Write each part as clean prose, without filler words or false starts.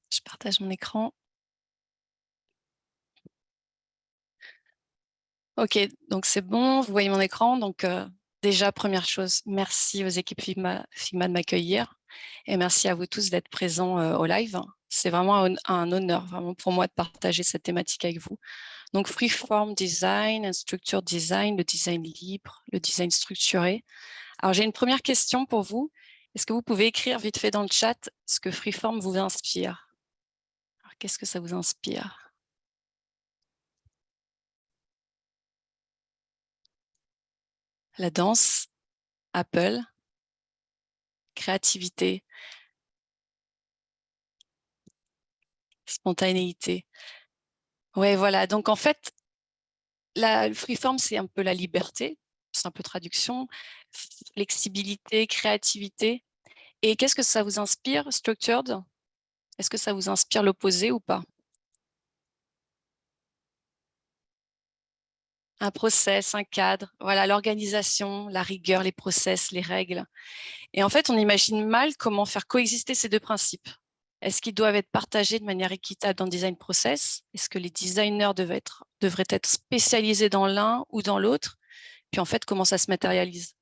Je partage mon écran. OK, donc c'est bon, vous voyez mon écran. Donc déjà, première chose, merci aux équipes Figma de m'accueillir et merci à vous tous d'être présents au live. C'est vraiment un honneur vraiment pour moi de partager cette thématique avec vous. Donc freeform design, and structured design, le design libre, le design structuré. Alors j'ai une première question pour vous. Est-ce que vous pouvez écrire vite fait dans le chat ce que freeform vous inspire? Alors qu'est-ce que ça vous inspire? La danse, Apple, créativité, spontanéité. Ouais, voilà. Donc, en fait, le freeform, c'est un peu la liberté, c'est un peu traduction, flexibilité, créativité. Et qu'est-ce que ça vous inspire, structured? Est-ce que ça vous inspire l'opposé ou pas? Un process, un cadre, voilà, l'organisation, la rigueur, les process, les règles. Et en fait, on imagine mal comment faire coexister ces deux principes. Est-ce qu'ils doivent être partagés de manière équitable dans le design process? Est-ce que les designers devraient être spécialisés dans l'un ou dans l'autre? Puis en fait, comment ça se matérialise?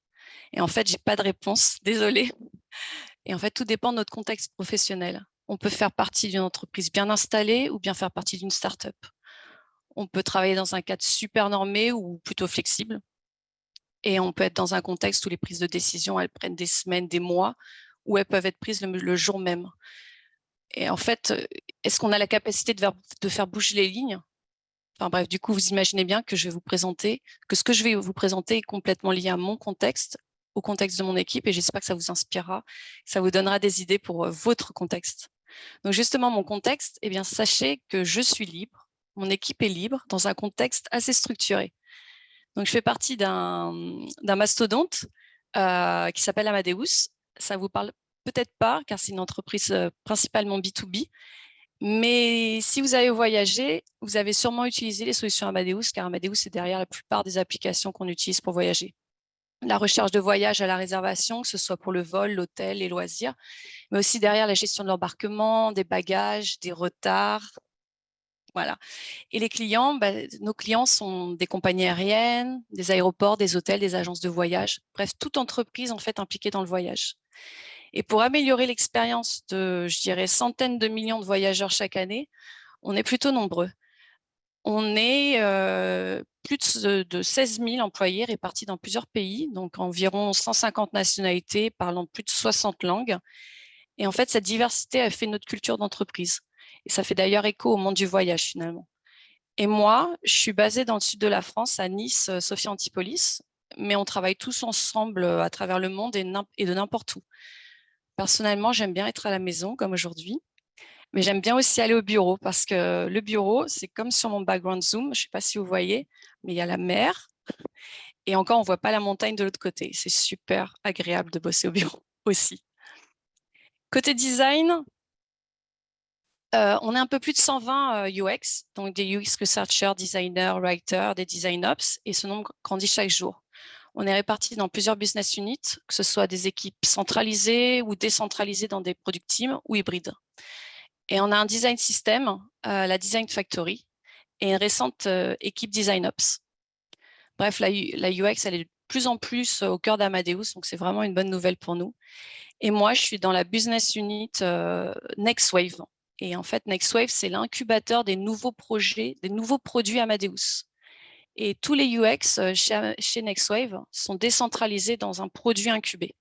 Et en fait, j'ai pas de réponse, désolée. Et en fait, tout dépend de notre contexte professionnel. On peut faire partie d'une entreprise bien installée ou bien faire partie d'une start-up. On peut travailler dans un cadre super normé ou plutôt flexible. Et on peut être dans un contexte où les prises de décision, elles prennent des semaines, des mois, ou elles peuvent être prises le jour même. Et en fait, est-ce qu'on a la capacité de faire bouger les lignes? Enfin bref, du coup, vous imaginez bien que ce que je vais vous présenter est complètement lié à mon contexte, au contexte de mon équipe, et j'espère que ça vous inspirera, que ça vous donnera des idées pour votre contexte. Donc justement, mon contexte, eh bien, sachez que je suis libre, mon équipe est libre, dans un contexte assez structuré. Donc je fais partie d'un mastodonte qui s'appelle Amadeus. Ça vous parle peut-être pas, car c'est une entreprise principalement B2B, mais si vous avez voyagé, vous avez sûrement utilisé les solutions Amadeus, car Amadeus est derrière la plupart des applications qu'on utilise pour voyager. La recherche de voyage à la réservation, que ce soit pour le vol, l'hôtel, les loisirs, mais aussi derrière la gestion de l'embarquement, des bagages, des retards. Voilà. Et les clients, nos clients sont des compagnies aériennes, des aéroports, des hôtels, des agences de voyage, bref, toute entreprise en fait impliquée dans le voyage. Et pour améliorer l'expérience de, je dirais, centaines de millions de voyageurs chaque année, on est plutôt nombreux. On est plus de 16 000 employés répartis dans plusieurs pays, donc environ 150 nationalités parlant plus de 60 langues. Et en fait, cette diversité a fait notre culture d'entreprise. Et ça fait d'ailleurs écho au monde du voyage finalement. Et moi, je suis basée dans le sud de la France, à Nice, Sophia Antipolis, mais on travaille tous ensemble à travers le monde et de n'importe où. Personnellement, j'aime bien être à la maison, comme aujourd'hui, mais j'aime bien aussi aller au bureau parce que le bureau, c'est comme sur mon background Zoom, je ne sais pas si vous voyez, mais il y a la mer et encore, on ne voit pas la montagne de l'autre côté. C'est super agréable de bosser au bureau aussi. Côté design, on est un peu plus de 120 UX, donc des UX researchers, designers, writers, des design ops, et ce nombre grandit chaque jour. On est répartis dans plusieurs business units, que ce soit des équipes centralisées ou décentralisées dans des product teams ou hybrides. Et on a un design system, la Design Factory, et une récente équipe Design Ops. Bref, la UX, elle est de plus en plus au cœur d'Amadeus, donc c'est vraiment une bonne nouvelle pour nous. Et moi, je suis dans la business unit NextWave. Et en fait, NextWave, c'est l'incubateur des nouveaux projets, des nouveaux produits Amadeus. Et tous les UX chez NextWave sont décentralisés dans un produit incubé.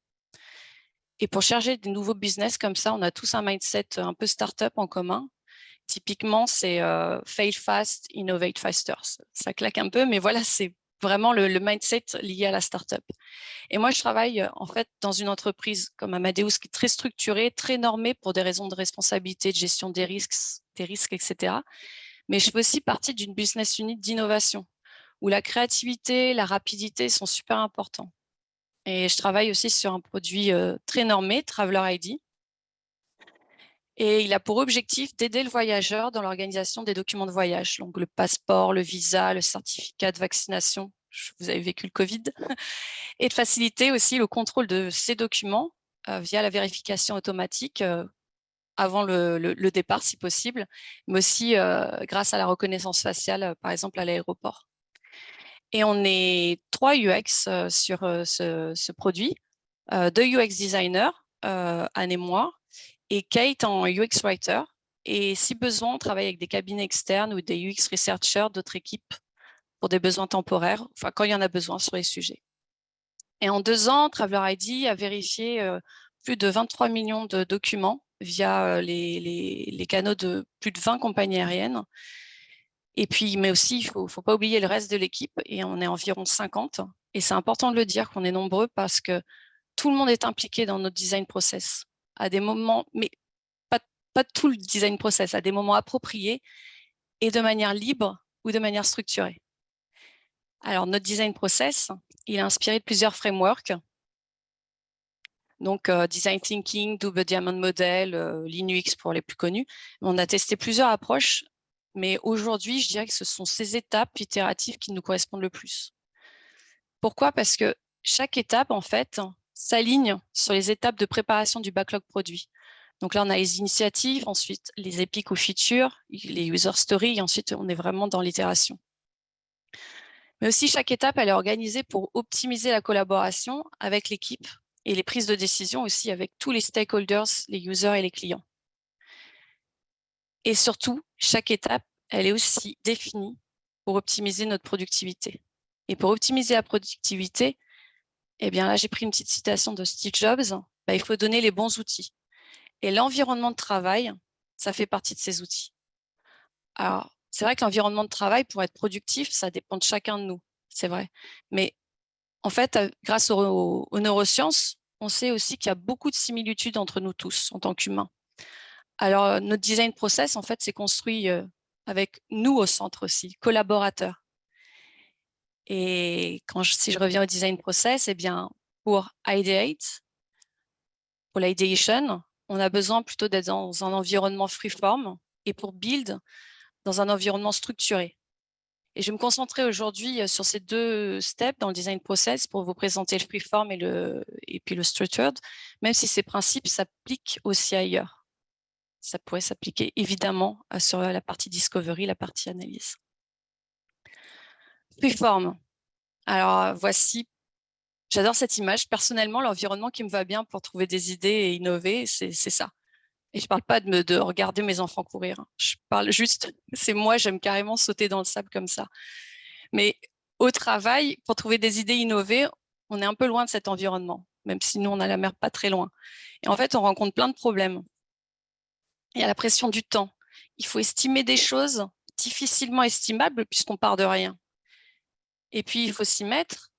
Et pour charger des nouveaux business comme ça, on a tous un mindset un peu startup en commun. Typiquement, c'est fail fast, innovate faster. Ça claque un peu, mais voilà, c'est vraiment le mindset lié à la startup. Et moi, je travaille en fait dans une entreprise comme Amadeus qui est très structurée, très normée pour des raisons de responsabilité, de gestion des risques, etc. Mais je fais aussi partie d'une business unit d'innovation où la créativité, la rapidité sont super importants. Et je travaille aussi sur un produit très normé, Traveler ID. Et il a pour objectif d'aider le voyageur dans l'organisation des documents de voyage, donc le passeport, le visa, le certificat de vaccination. Vous avez vécu le Covid. Et de faciliter aussi le contrôle de ces documents via la vérification automatique avant le départ, si possible, mais aussi grâce à la reconnaissance faciale, par exemple à l'aéroport. Et on est 3 UX sur ce produit, 2 UX designers, Anne et moi, et Kate en UX writer. Et si besoin, on travaille avec des cabinets externes ou des UX researchers d'autres équipes pour des besoins temporaires, enfin quand il y en a besoin sur les sujets. Et en 2 ans, Traveler ID a vérifié plus de 23 millions de documents via les canaux de plus de 20 compagnies aériennes. Et puis, mais aussi, il ne faut pas oublier le reste de l'équipe, et on est environ 50. Et c'est important de le dire qu'on est nombreux parce que tout le monde est impliqué dans notre design process à des moments, mais pas tout le design process, à des moments appropriés et de manière libre ou de manière structurée. Alors, notre design process, il est inspiré de plusieurs frameworks. Donc, Design Thinking, Double Diamond Model, Lean UX pour les plus connus. On a testé plusieurs approches, mais aujourd'hui, je dirais que ce sont ces étapes itératives qui nous correspondent le plus. Pourquoi? Parce que chaque étape, en fait, s'aligne sur les étapes de préparation du backlog produit. Donc là, on a les initiatives, ensuite les epics ou features, les user stories, et ensuite, on est vraiment dans l'itération. Mais aussi, chaque étape, elle est organisée pour optimiser la collaboration avec l'équipe et les prises de décision aussi avec tous les stakeholders, les users et les clients. Et surtout, chaque étape, elle est aussi définie pour optimiser notre productivité. Et pour optimiser la productivité, eh bien là, j'ai pris une petite citation de Steve Jobs, il faut donner les bons outils. Et l'environnement de travail, ça fait partie de ces outils. Alors, c'est vrai que l'environnement de travail, pour être productif, ça dépend de chacun de nous, c'est vrai. Mais en fait, grâce aux neurosciences, on sait aussi qu'il y a beaucoup de similitudes entre nous tous en tant qu'humains. Alors, notre design process, en fait, c'est construit avec nous au centre aussi, collaborateurs. Et si je reviens au design process, eh bien, pour ideate, pour l'ideation, on a besoin plutôt d'être dans un environnement freeform, et pour build, dans un environnement structuré. Et je vais me concentrer aujourd'hui sur ces 2 steps dans le design process pour vous présenter le freeform et puis le structured, même si ces principes s'appliquent aussi ailleurs. Ça pourrait s'appliquer évidemment sur la partie discovery, la partie analyse. Freeform. Alors voici, j'adore cette image. Personnellement, l'environnement qui me va bien pour trouver des idées et innover, c'est ça. Et je ne parle pas de regarder mes enfants courir. Je parle juste, c'est moi, j'aime carrément sauter dans le sable comme ça. Mais au travail, pour trouver des idées innovées, on est un peu loin de cet environnement, même si nous, on a la mer pas très loin. Et en fait, on rencontre plein de problèmes. Il y a la pression du temps. Il faut estimer des choses difficilement estimables puisqu'on part de rien. Et puis, il faut s'y mettre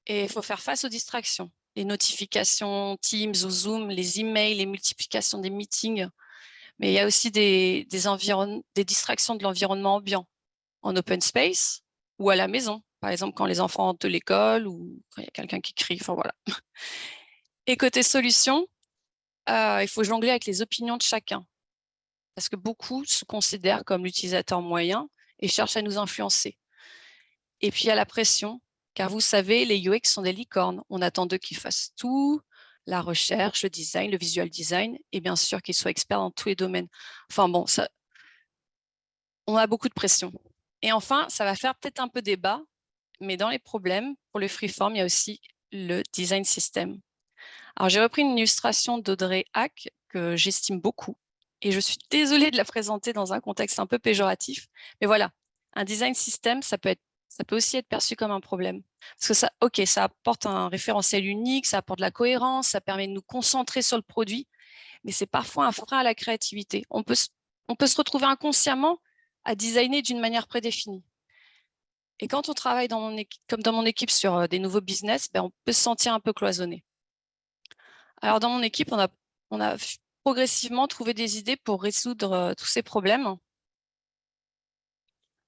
et il faut faire face aux distractions. Les notifications Teams ou Zoom, les emails, les multiplications des meetings. Mais il y a aussi des distractions de l'environnement ambiant, en open space ou à la maison. Par exemple, quand les enfants rentrent de l'école ou quand il y a quelqu'un qui crie. Enfin, voilà. Et côté solution, il faut jongler avec les opinions de chacun. Parce que beaucoup se considèrent comme l'utilisateur moyen et cherchent à nous influencer. Et puis, il y a la pression, car vous savez, les UX sont des licornes. On attend d'eux qu'ils fassent tout, la recherche, le design, le visual design, et bien sûr qu'ils soient experts dans tous les domaines. Enfin bon, on a beaucoup de pression. Et enfin, ça va faire peut-être un peu débat, mais dans les problèmes, pour le freeform, il y a aussi le design system. Alors, j'ai repris une illustration d'Audrey Hack que j'estime beaucoup, et je suis désolée de la présenter dans un contexte un peu péjoratif, mais voilà, un design system, ça peut aussi être perçu comme un problème. Parce que ça apporte un référentiel unique, ça apporte de la cohérence, ça permet de nous concentrer sur le produit, mais c'est parfois un frein à la créativité. On peut se retrouver inconsciemment à designer d'une manière prédéfinie. Et quand on travaille comme dans mon équipe sur des nouveaux business, on peut se sentir un peu cloisonné. Alors, dans mon équipe, on a progressivement trouvé des idées pour résoudre tous ces problèmes.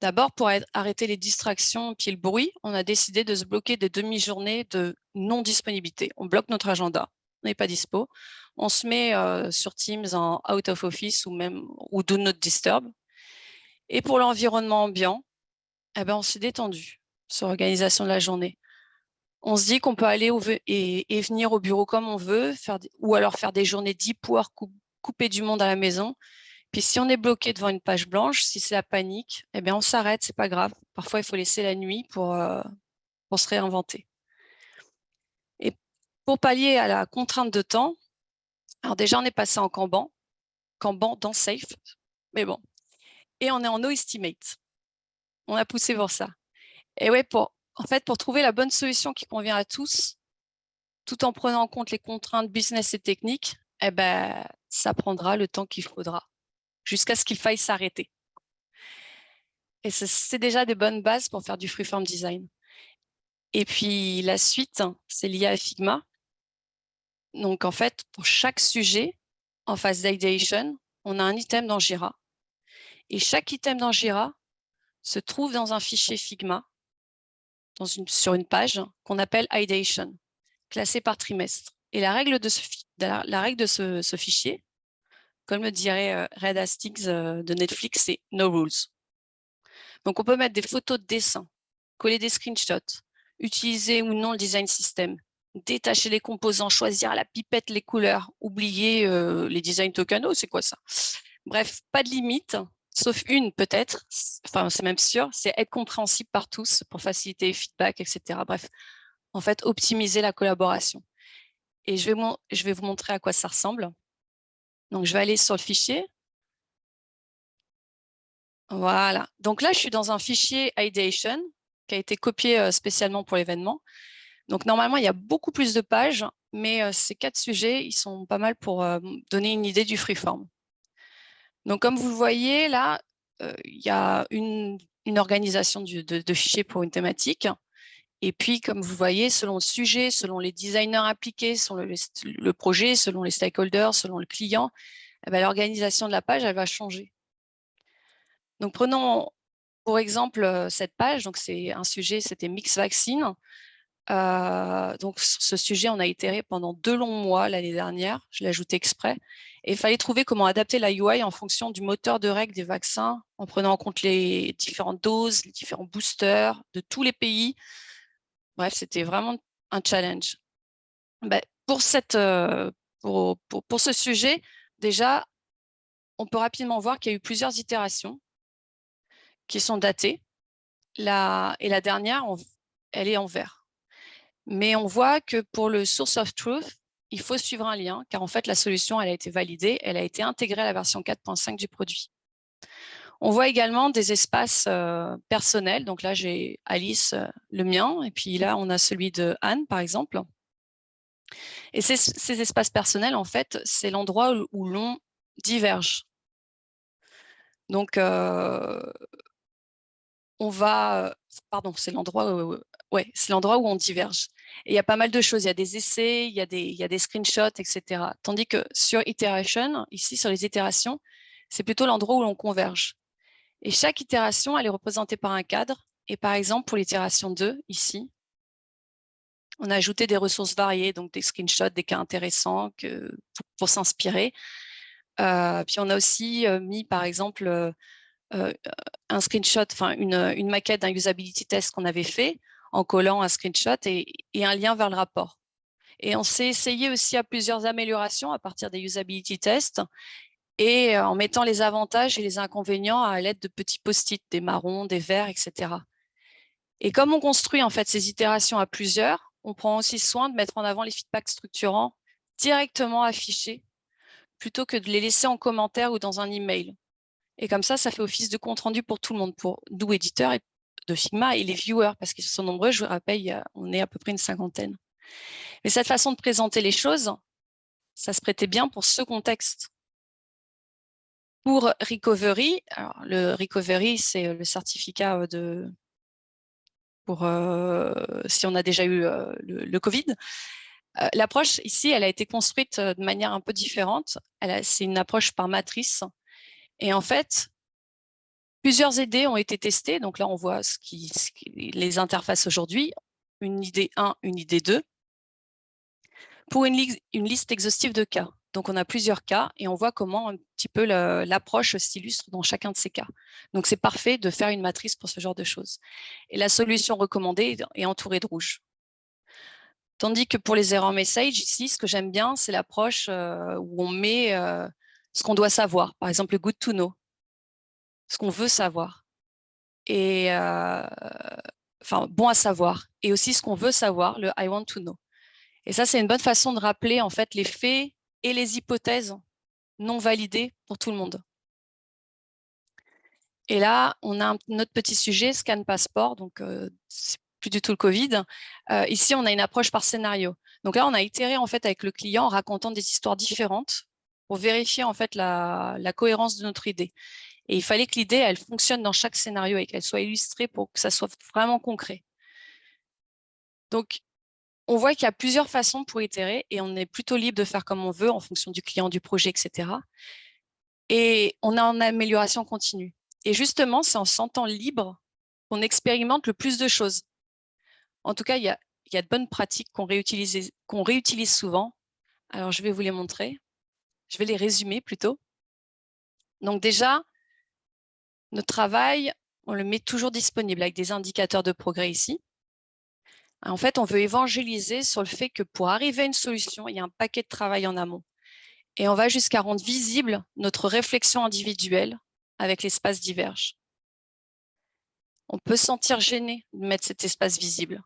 D'abord, pour arrêter les distractions et le bruit, on a décidé de se bloquer des demi-journées de non-disponibilité. On bloque notre agenda, on n'est pas dispo. On se met sur Teams en out of office ou do not disturb. Et pour l'environnement ambiant, on s'est détendu sur l'organisation de la journée. On se dit qu'on peut aller et venir au bureau comme on veut, ou alors faire des journées deep work coupé du monde à la maison. Puis si on est bloqué devant une page blanche, si c'est la panique, eh bien on s'arrête, c'est pas grave. Parfois, il faut laisser la nuit pour se réinventer. Et pour pallier à la contrainte de temps, alors déjà, on est passé en Kanban dans Safe, mais bon. Et on est en No-Estimate. On a poussé pour ça. Et ouais, en fait, pour trouver la bonne solution qui convient à tous, tout en prenant en compte les contraintes business et techniques, eh ben, ça prendra le temps qu'il faudra, jusqu'à ce qu'il faille s'arrêter. Et c'est déjà des bonnes bases pour faire du freeform design. Et puis la suite, c'est lié à Figma. Donc en fait, pour chaque sujet, en phase d'ideation, on a un item dans Jira. Et chaque item dans Jira se trouve dans un fichier Figma, sur une page qu'on appelle ideation, classé par trimestre. Et la règle de ce fichier, comme le dirait Red Hastings de Netflix, c'est no rules. Donc, on peut mettre des photos de dessin, coller des screenshots, utiliser ou non le design system, détacher les composants, choisir à la pipette les couleurs, oublier les design tokens, c'est quoi ça? Bref, pas de limite, sauf une peut-être, enfin c'est même sûr, c'est être compréhensible par tous pour faciliter les feedbacks, etc. Bref, en fait, optimiser la collaboration. Et je vais vous montrer à quoi ça ressemble. Donc, je vais aller sur le fichier. Voilà. Donc là, je suis dans un fichier Ideation qui a été copié spécialement pour l'événement. Donc, normalement, il y a beaucoup plus de pages, mais ces 4 sujets, ils sont pas mal pour donner une idée du freeform. Donc, comme vous le voyez, là, il y a une organisation de fichiers pour une thématique. Et puis, comme vous voyez, selon le sujet, selon les designers impliqués, selon le projet, selon les stakeholders, selon le client, eh ben, l'organisation de la page, elle va changer. Donc, prenons pour exemple cette page. Donc, c'est un sujet, c'était Mix Vaccine. Donc, sur ce sujet, on a itéré pendant 2 longs mois l'année dernière. Je l'ai ajouté exprès. Et il fallait trouver comment adapter la UI en fonction du moteur de règles des vaccins, en prenant en compte les différentes doses, les différents boosters de tous les pays. Bref, c'était vraiment un challenge. Ben, pour ce sujet, déjà, on peut rapidement voir qu'il y a eu plusieurs itérations qui sont datées. Et la dernière, elle est en vert. Mais on voit que pour le source of truth, il faut suivre un lien, car en fait, la solution, elle a été validée, elle a été intégrée à la version 4.5 du produit. On voit également des espaces personnels. Donc là, j'ai Alice, le mien, et puis là, on a celui de Anne, par exemple. Et ces espaces personnels, en fait, c'est l'endroit où l'on diverge. Donc, c'est l'endroit c'est l'endroit où on diverge. Et il y a pas mal de choses. Il y a des essais, il y a des screenshots, etc. Tandis que sur Iteration, ici, sur les itérations, c'est plutôt l'endroit où l'on converge. Et chaque itération, elle est représentée par un cadre. Et par exemple, pour l'itération 2, ici, on a ajouté des ressources variées, donc des screenshots, des cas intéressants pour s'inspirer. Puis on a aussi mis, par exemple, un screenshot, enfin une maquette d'un usability test qu'on avait fait en collant un screenshot et un lien vers le rapport. Et on s'est essayé aussi à plusieurs améliorations à partir des usability tests et en mettant les avantages et les inconvénients à l'aide de petits post-it, des marrons, des verts, etc. Et comme on construit en fait ces itérations à plusieurs, on prend aussi soin de mettre en avant les feedbacks structurants directement affichés plutôt que de les laisser en commentaire ou dans un email. Et comme ça fait office de compte rendu pour tout le monde, pour nous, éditeurs de Figma et les viewers, parce qu'ils sont nombreux, je vous rappelle, on est à peu près une 50aine. Mais cette façon de présenter les choses, ça se prêtait bien pour ce contexte. Pour Recovery, alors le Recovery, c'est le certificat pour si on a déjà eu le Covid. L'approche ici, elle a été construite de manière un peu différente. C'est une approche par matrice. Et en fait, plusieurs idées ont été testées. Donc là, on voit les interfaces aujourd'hui. Une idée 1, une idée 2. Pour une liste exhaustive de cas. Donc, on a plusieurs cas et on voit comment un petit peu l'approche s'illustre dans chacun de ces cas. Donc, c'est parfait de faire une matrice pour ce genre de choses. Et la solution recommandée est entourée de rouge. Tandis que pour les error messages, ici, ce que j'aime bien, c'est l'approche où on met ce qu'on doit savoir, par exemple le good to know, ce qu'on veut savoir, et enfin bon à savoir, et aussi ce qu'on veut savoir, le I want to know. Et ça, c'est une bonne façon de rappeler en fait les faits et les hypothèses non validées pour tout le monde. Et là, on a notre petit sujet, scan passeport, donc c'est plus du tout le Covid. Ici, on a une approche par scénario. Donc là, on a itéré en fait avec le client en racontant des histoires différentes pour vérifier en fait la cohérence de notre idée. Et il fallait que l'idée, elle fonctionne dans chaque scénario et qu'elle soit illustrée pour que ça soit vraiment concret. Donc, on voit qu'il y a plusieurs façons pour itérer et on est plutôt libre de faire comme on veut en fonction du client, du projet, etc. Et on est en amélioration continue. Et justement, c'est en se sentant libre qu'on expérimente le plus de choses. En tout cas, il y a de bonnes pratiques qu'on réutilise souvent. Alors, je vais vous les montrer. Je vais les résumer plutôt. Donc déjà, notre travail, on le met toujours disponible avec des indicateurs de progrès ici. En fait, on veut évangéliser sur le fait que pour arriver à une solution, il y a un paquet de travail en amont. Et on va jusqu'à rendre visible notre réflexion individuelle avec l'espace diverge. On peut se sentir gêné de mettre cet espace visible,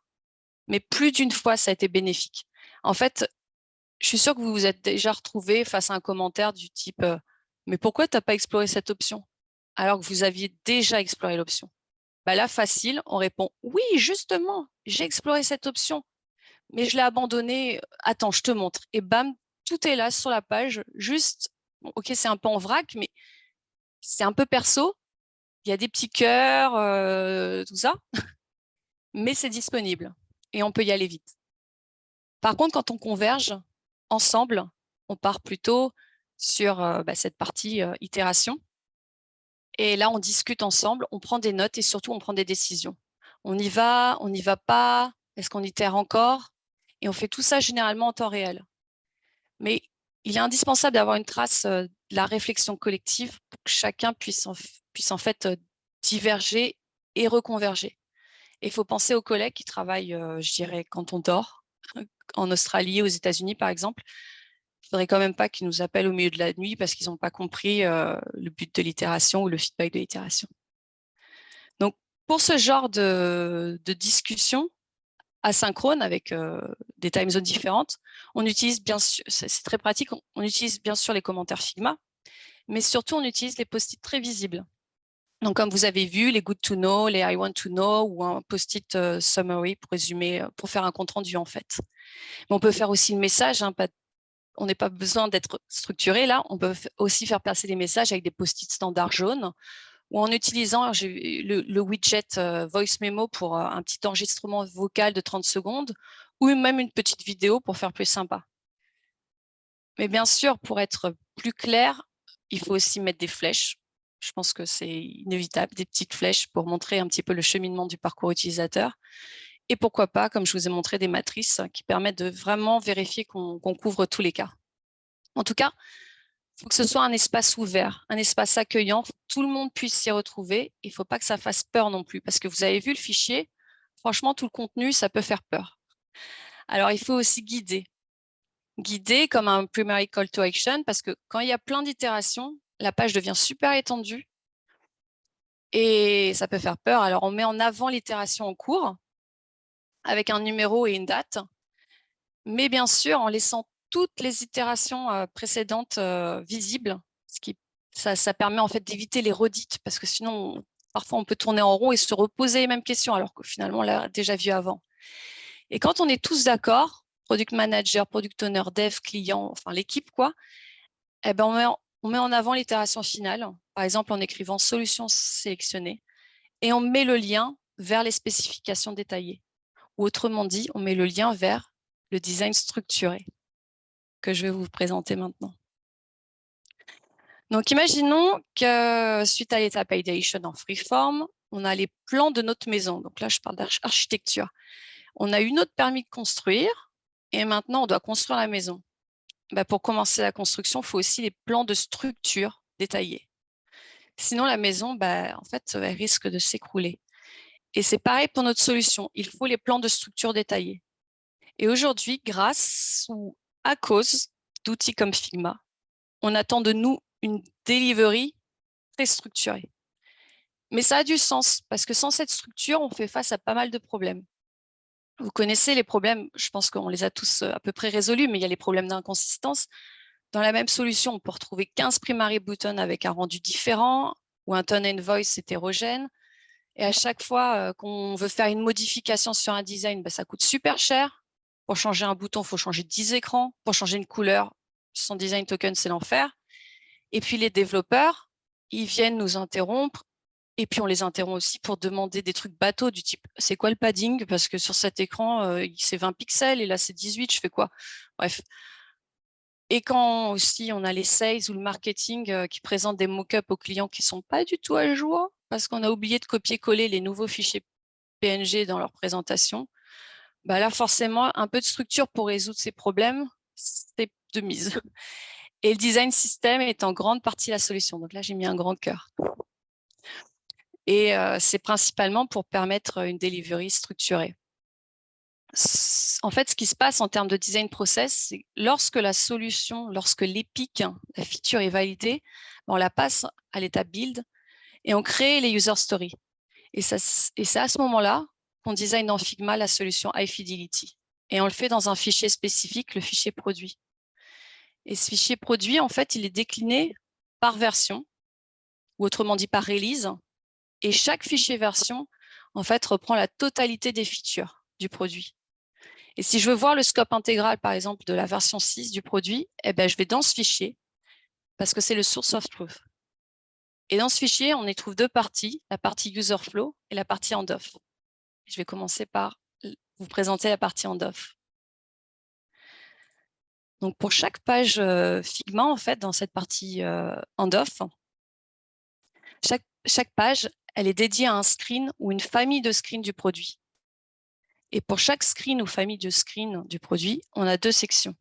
mais plus d'une fois, ça a été bénéfique. En fait, je suis sûre que vous vous êtes déjà retrouvé face à un commentaire du type « Mais pourquoi tu n'as pas exploré cette option ?» alors que vous aviez déjà exploré l'option. Bah là, facile, on répond « Oui, justement, j'ai exploré cette option, mais je l'ai abandonnée. Attends, je te montre. » Et bam, tout est là sur la page, juste, bon, ok, c'est un peu en vrac, mais c'est un peu perso. Il y a des petits cœurs, tout ça, mais c'est disponible et on peut y aller vite. Par contre, quand on converge ensemble, on part plutôt sur cette partie itération. Et là, on discute ensemble, on prend des notes et surtout, on prend des décisions. On y va, on n'y va pas, est-ce qu'on itère encore? Et on fait tout ça généralement en temps réel. Mais il est indispensable d'avoir une trace de la réflexion collective pour que chacun puisse en fait diverger et reconverger. Et il faut penser aux collègues qui travaillent, je dirais, quand on dort, en Australie, aux États-Unis par exemple. Il ne faudrait quand même pas qu'ils nous appellent au milieu de la nuit parce qu'ils n'ont pas compris le but de l'itération ou le feedback de l'itération. Donc, pour ce genre de discussion asynchrone avec des time zones différentes, on utilise bien sûr, c'est très pratique, on utilise bien sûr les commentaires Figma, mais surtout on utilise les post-it très visibles. Donc, comme vous avez vu, les good to know, les I want to know ou un post-it summary pour résumer, pour faire un compte-rendu en fait. Mais on peut faire aussi le message, hein, on n'est pas besoin d'être structuré là, on peut aussi faire passer des messages avec des post-it standards jaunes ou en utilisant le widget Voice Memo pour un petit enregistrement vocal de 30 secondes ou même une petite vidéo pour faire plus sympa. Mais bien sûr, pour être plus clair, il faut aussi mettre des flèches. Je pense que c'est inévitable, des petites flèches pour montrer un petit peu le cheminement du parcours utilisateur. Et pourquoi pas, comme je vous ai montré, des matrices qui permettent de vraiment vérifier qu'on couvre tous les cas. En tout cas, il faut que ce soit un espace ouvert, un espace accueillant, que tout le monde puisse s'y retrouver. Il ne faut pas que ça fasse peur non plus, parce que vous avez vu le fichier, franchement, tout le contenu, ça peut faire peur. Alors, il faut aussi guider. Guider comme un primary call to action, parce que quand il y a plein d'itérations, la page devient super étendue et ça peut faire peur. Alors, on met en avant l'itération en cours avec un numéro et une date, mais bien sûr, en laissant toutes les itérations précédentes visibles, ce qui ça permet en fait d'éviter les redites parce que sinon, parfois, on peut tourner en rond et se reposer les mêmes questions alors que finalement, on l'a déjà vu avant. Et quand on est tous d'accord, product manager, product owner, dev, client, enfin l'équipe, quoi, eh ben on met en avant l'itération finale, par exemple en écrivant solution sélectionnée, et on met le lien vers les spécifications détaillées. Ou autrement dit, on met le lien vers le design structuré que je vais vous présenter maintenant. Donc, imaginons que suite à l'étape ideation en freeform, on a les plans de notre maison. Donc là, je parle d'architecture. On a eu notre permis de construire et maintenant, on doit construire la maison. Pour commencer la construction, il faut aussi les plans de structure détaillés. Sinon, la maison, en fait, elle risque de s'écrouler. Et c'est pareil pour notre solution. Il faut les plans de structure détaillés. Et aujourd'hui, grâce ou à cause d'outils comme Figma, on attend de nous une delivery très structurée. Mais ça a du sens, parce que sans cette structure, on fait face à pas mal de problèmes. Vous connaissez les problèmes, je pense qu'on les a tous à peu près résolus, mais il y a les problèmes d'inconsistance. Dans la même solution, on peut retrouver 15 primary buttons avec un rendu différent ou un tone and voice hétérogène. Et à chaque fois qu'on veut faire une modification sur un design, ça coûte super cher. Pour changer un bouton, il faut changer 10 écrans. Pour changer une couleur, sans design token, c'est l'enfer. Et puis les développeurs, ils viennent nous interrompre. Et puis on les interrompt aussi pour demander des trucs bateaux du type c'est quoi le padding? Parce que sur cet écran, c'est 20 pixels et là c'est 18, je fais quoi? Bref. Et quand aussi on a les sales ou le marketing qui présentent des mock-ups aux clients qui ne sont pas du tout à jour parce qu'on a oublié de copier-coller les nouveaux fichiers PNG dans leur présentation, là forcément un peu de structure pour résoudre ces problèmes, c'est de mise. Et le design system est en grande partie la solution. Donc là, j'ai mis un grand cœur. Et c'est principalement pour permettre une delivery structurée. En fait, ce qui se passe en termes de design process, c'est lorsque la solution, lorsque l'EPIC, la feature est validée, on la passe à l'étape build et on crée les user stories. Et c'est à ce moment-là qu'on design en Figma la solution High Fidelity. Et on le fait dans un fichier spécifique, le fichier produit. Et ce fichier produit, en fait, il est décliné par version, ou autrement dit par release. Et chaque fichier version, en fait, reprend la totalité des features du produit. Et si je veux voir le scope intégral, par exemple, de la version 6 du produit, je vais dans ce fichier, parce que c'est le source of truth. Et dans ce fichier, on y trouve deux parties, la partie user flow et la partie end-of. Je vais commencer par vous présenter la partie end-of. Donc, pour chaque page Figma, en fait, dans cette partie end-of, chaque page, elle est dédiée à un screen ou une famille de screens du produit. Et pour chaque screen ou famille de screens du produit, on a deux sections.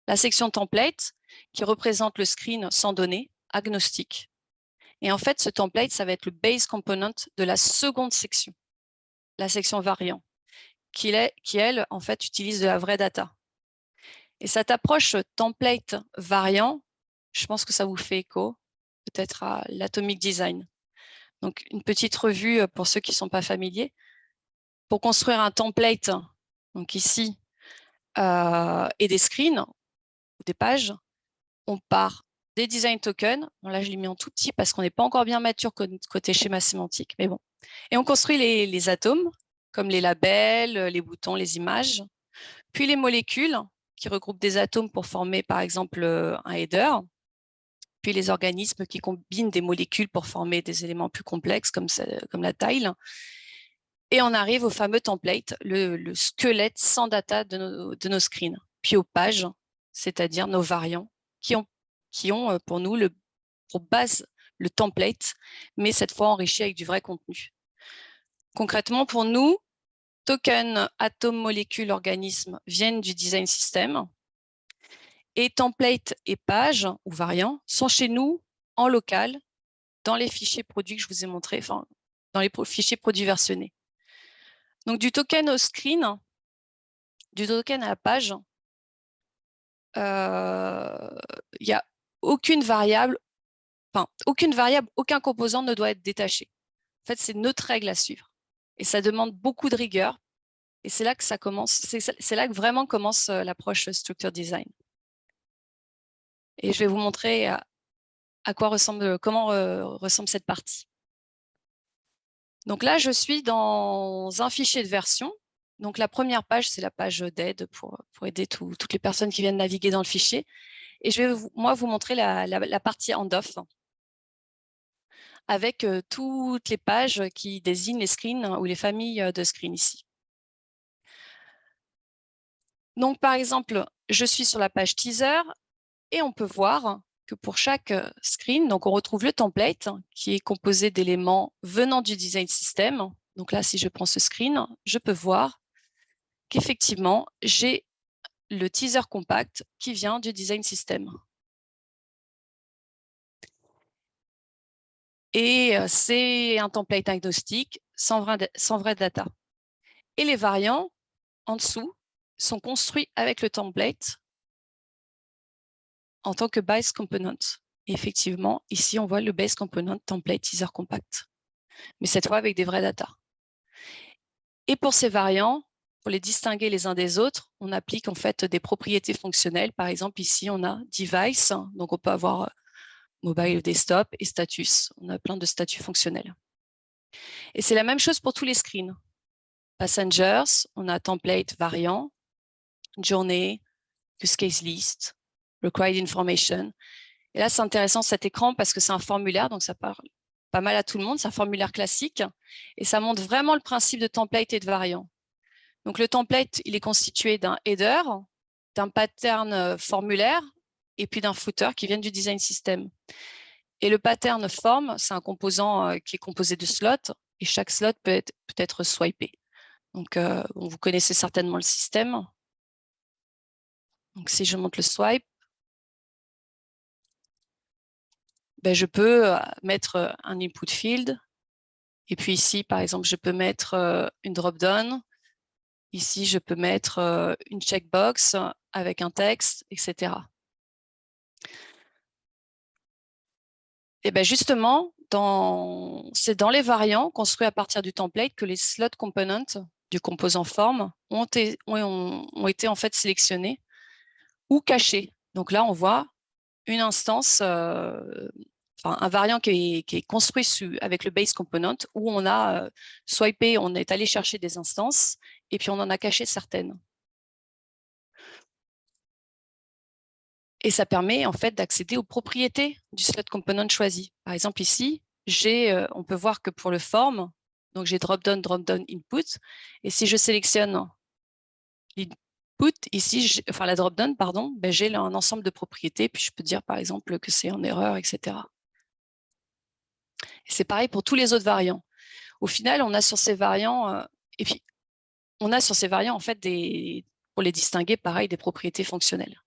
La section template, qui représente le screen sans données, agnostique. Et en fait, ce template, ça va être le base component de la seconde section, la section variant, qui elle, en fait, utilise de la vraie data. Et cette approche template variant, je pense que ça vous fait écho, peut-être à l'Atomic Design. Donc, une petite revue pour ceux qui ne sont pas familiers. Pour construire un template, donc ici, et des screens, ou des pages, on part des design tokens. Bon, là, je l'ai mis en tout petit parce qu'on n'est pas encore bien mature côté schéma sémantique, mais bon. Et on construit les atomes, comme les labels, les boutons, les images, puis les molécules qui regroupent des atomes pour former, par exemple, un header, puis les organismes qui combinent des molécules pour former des éléments plus complexes, comme la tile. Et on arrive au fameux template, le squelette sans data de nos screens, puis aux pages, c'est-à-dire nos variants, qui ont pour nous pour base le template, mais cette fois enrichi avec du vrai contenu. Concrètement, pour nous, token, atome, molécule, organisme viennent du design system, et template et page ou variant sont chez nous en local dans les fichiers produits que je vous ai montrés, enfin, dans les fichiers produits versionnés. Donc, du token au screen, du token à la page, il n'y a aucune variable, aucun composant ne doit être détaché. En fait, c'est notre règle à suivre. Et ça demande beaucoup de rigueur. Et c'est là que ça commence, c'est là que vraiment commence l'approche structure design. Et je vais vous montrer comment ressemble cette partie. Donc là, je suis dans un fichier de version. Donc la première page, c'est la page d'aide pour aider toutes les personnes qui viennent naviguer dans le fichier. Et je vais vous montrer la partie end-of avec toutes les pages qui désignent les screens ou les familles de screens ici. Donc, par exemple, je suis sur la page teaser et on peut voir que pour chaque screen, donc on retrouve le template qui est composé d'éléments venant du design system. Donc là, si je prends ce screen, je peux voir qu'effectivement, j'ai le teaser compact qui vient du design system. Et c'est un template agnostique sans vraie data. Et les variants, en dessous, sont construits avec le template en tant que base component. Et effectivement, ici, on voit le Base Component Template Teaser Compact, mais cette fois avec des vrais data. Et pour ces variants, pour les distinguer les uns des autres, on applique en fait des propriétés fonctionnelles. Par exemple, ici, on a Device, donc on peut avoir mobile ou desktop, et status. On a plein de statuts fonctionnels. Et c'est la même chose pour tous les screens. Passengers, on a template variant, journée, use case list, required information. Et là, c'est intéressant cet écran parce que c'est un formulaire, donc ça parle pas mal à tout le monde. C'est un formulaire classique et ça montre vraiment le principe de template et de variant. Donc, le template, il est constitué d'un header, d'un pattern formulaire et puis d'un footer qui viennent du design system. Et le pattern form, c'est un composant qui est composé de slots et chaque slot peut être swipé. Donc, vous connaissez certainement le système. Donc, si je monte le swipe, ben, je peux mettre un input field. Et puis ici, par exemple, je peux mettre une drop-down. Ici, je peux mettre une checkbox avec un texte, etc. Et bien justement, c'est dans les variants construits à partir du template que les slot components du composant form ont été en fait sélectionnés ou cachés. Donc là, on voit une instance, un variant qui est construit avec le base component où on a swipé, on est allé chercher des instances et puis on en a caché certaines. Et ça permet en fait d'accéder aux propriétés du slot component choisi. Par exemple ici, on peut voir que pour le form, donc j'ai drop-down, input, et si je sélectionne l'input, ici, la drop-down, pardon, ben j'ai un ensemble de propriétés, puis je peux dire par exemple que c'est en erreur, etc. Et c'est pareil pour tous les autres variants. Au final, on a sur ces variants, et puis on a sur ces variants en fait pour les distinguer, pareil, des propriétés fonctionnelles.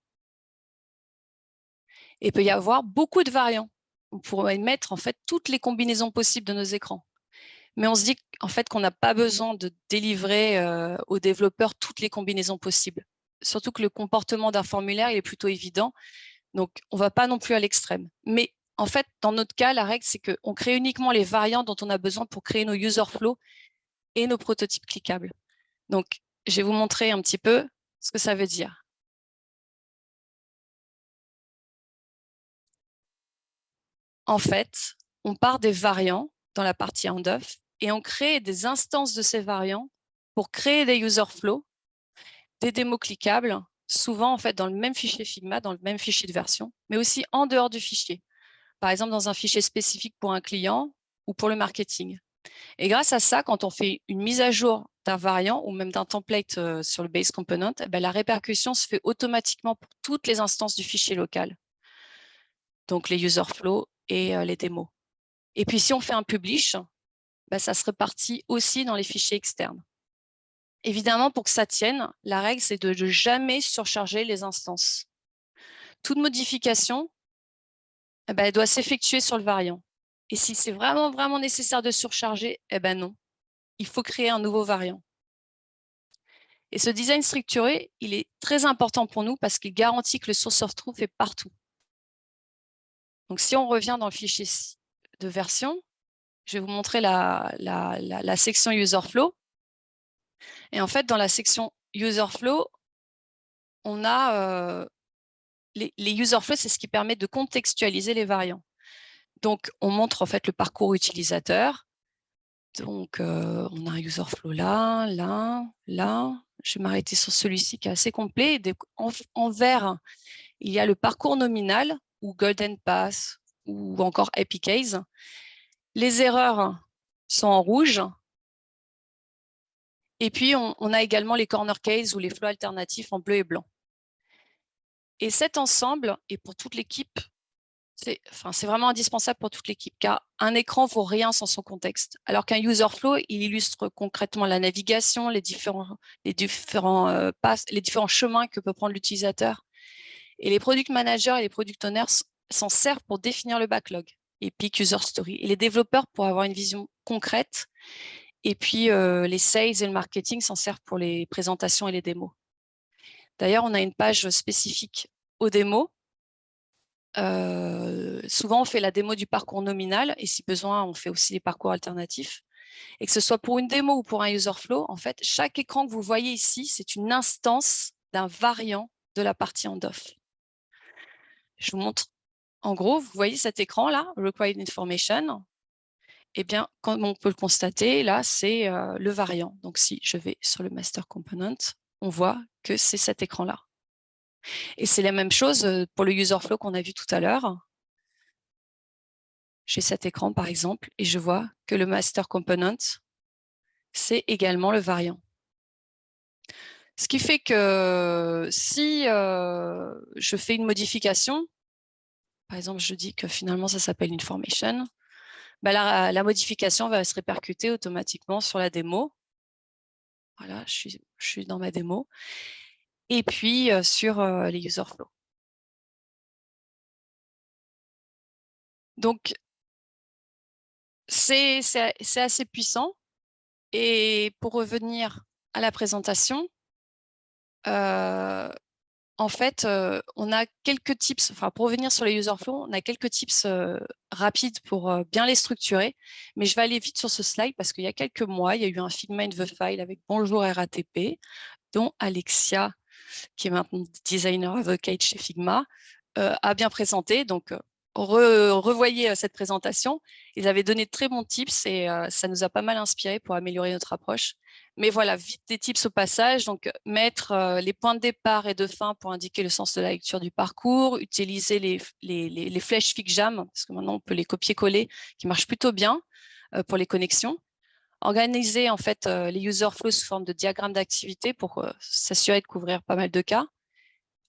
Et il peut y avoir beaucoup de variants. On pourrait mettre en fait toutes les combinaisons possibles de nos écrans. Mais on se dit en fait qu'on n'a pas besoin de délivrer aux développeurs toutes les combinaisons possibles. Surtout que le comportement d'un formulaire il est plutôt évident. Donc, on ne va pas non plus à l'extrême. Mais en fait, dans notre cas, la règle, c'est qu'on crée uniquement les variantes dont on a besoin pour créer nos user flows et nos prototypes cliquables. Donc, je vais vous montrer un petit peu ce que ça veut dire. En fait, on part des variants dans la partie handoff et on crée des instances de ces variants pour créer des user flows, des démos cliquables, souvent en fait dans le même fichier Figma, dans le même fichier de version, mais aussi en dehors du fichier. Par exemple, dans un fichier spécifique pour un client ou pour le marketing. Et grâce à ça, quand on fait une mise à jour d'un variant ou même d'un template sur le base component, la répercussion se fait automatiquement pour toutes les instances du fichier local. Donc les user flows et les démos. Et puis si on fait un publish, ça se répartit aussi dans les fichiers externes. Évidemment, pour que ça tienne, la règle, c'est de ne jamais surcharger les instances. Toute modification, elle doit s'effectuer sur le variant. Et si c'est vraiment, vraiment nécessaire de surcharger, non. Il faut créer un nouveau variant. Et ce design structuré, il est très important pour nous parce qu'il garantit que le source of truth est partout. Donc, si on revient dans le fichier de version, je vais vous montrer la section user flow. Et en fait, dans la section user flow, on a les user flows, c'est ce qui permet de contextualiser les variants. Donc, on montre en fait le parcours utilisateur. Donc, on a un user flow là, là, là. Je vais m'arrêter sur celui-ci qui est assez complet. En vert, il y a le parcours nominal ou Golden Pass ou encore Happy Case. Les erreurs sont en rouge. Et puis, on a également les corner cases ou les flows alternatifs en bleu et blanc. Et cet ensemble, et pour toute l'équipe, c'est vraiment indispensable pour toute l'équipe, car un écran ne vaut rien sans son contexte. Alors qu'un user flow, il illustre concrètement la navigation, les différents chemins que peut prendre l'utilisateur. Et les product managers et les product owners s'en servent pour définir le backlog et peak user story. Et les développeurs pour avoir une vision concrète. Et puis, les sales et le marketing s'en servent pour les présentations et les démos. D'ailleurs, on a une page spécifique aux démos souvent, on fait la démo du parcours nominal et si besoin, on fait aussi les parcours alternatifs. Et que ce soit pour une démo ou pour un user flow, en fait, chaque écran que vous voyez ici, c'est une instance d'un variant de la partie handoff. Je vous montre. En gros, vous voyez cet écran-là, Required Information. Eh bien, comme on peut le constater, là, c'est le variant. Donc, si je vais sur le Master Component, on voit que c'est cet écran-là. Et c'est la même chose pour le user flow qu'on a vu tout à l'heure. J'ai cet écran, par exemple, et je vois que le Master Component, c'est également le variant. Ce qui fait que si je fais une modification, par exemple, je dis que finalement, ça s'appelle Information, bah, la modification va se répercuter automatiquement sur la démo. Voilà, je suis dans ma démo. Et puis, sur les user flow. Donc, c'est assez puissant. Et pour revenir à la présentation, en fait, on a quelques tips, enfin pour revenir sur les user flow, on a quelques tips rapides pour bien les structurer, mais je vais aller vite sur ce slide parce qu'il y a quelques mois, il y a eu un Figma in the File avec Bonjour RATP, dont Alexia, qui est maintenant designer advocate chez Figma, a bien présenté. Donc, revoyez cette présentation. Ils avaient donné de très bons tips et ça nous a pas mal inspiré pour améliorer notre approche. Mais voilà, vite des tips au passage. Donc, mettre les points de départ et de fin pour indiquer le sens de la lecture du parcours, utiliser les flèches FigJam, parce que maintenant on peut les copier-coller, qui marchent plutôt bien pour les connexions. Organiser en fait les user flows sous forme de diagramme d'activité pour s'assurer de couvrir pas mal de cas.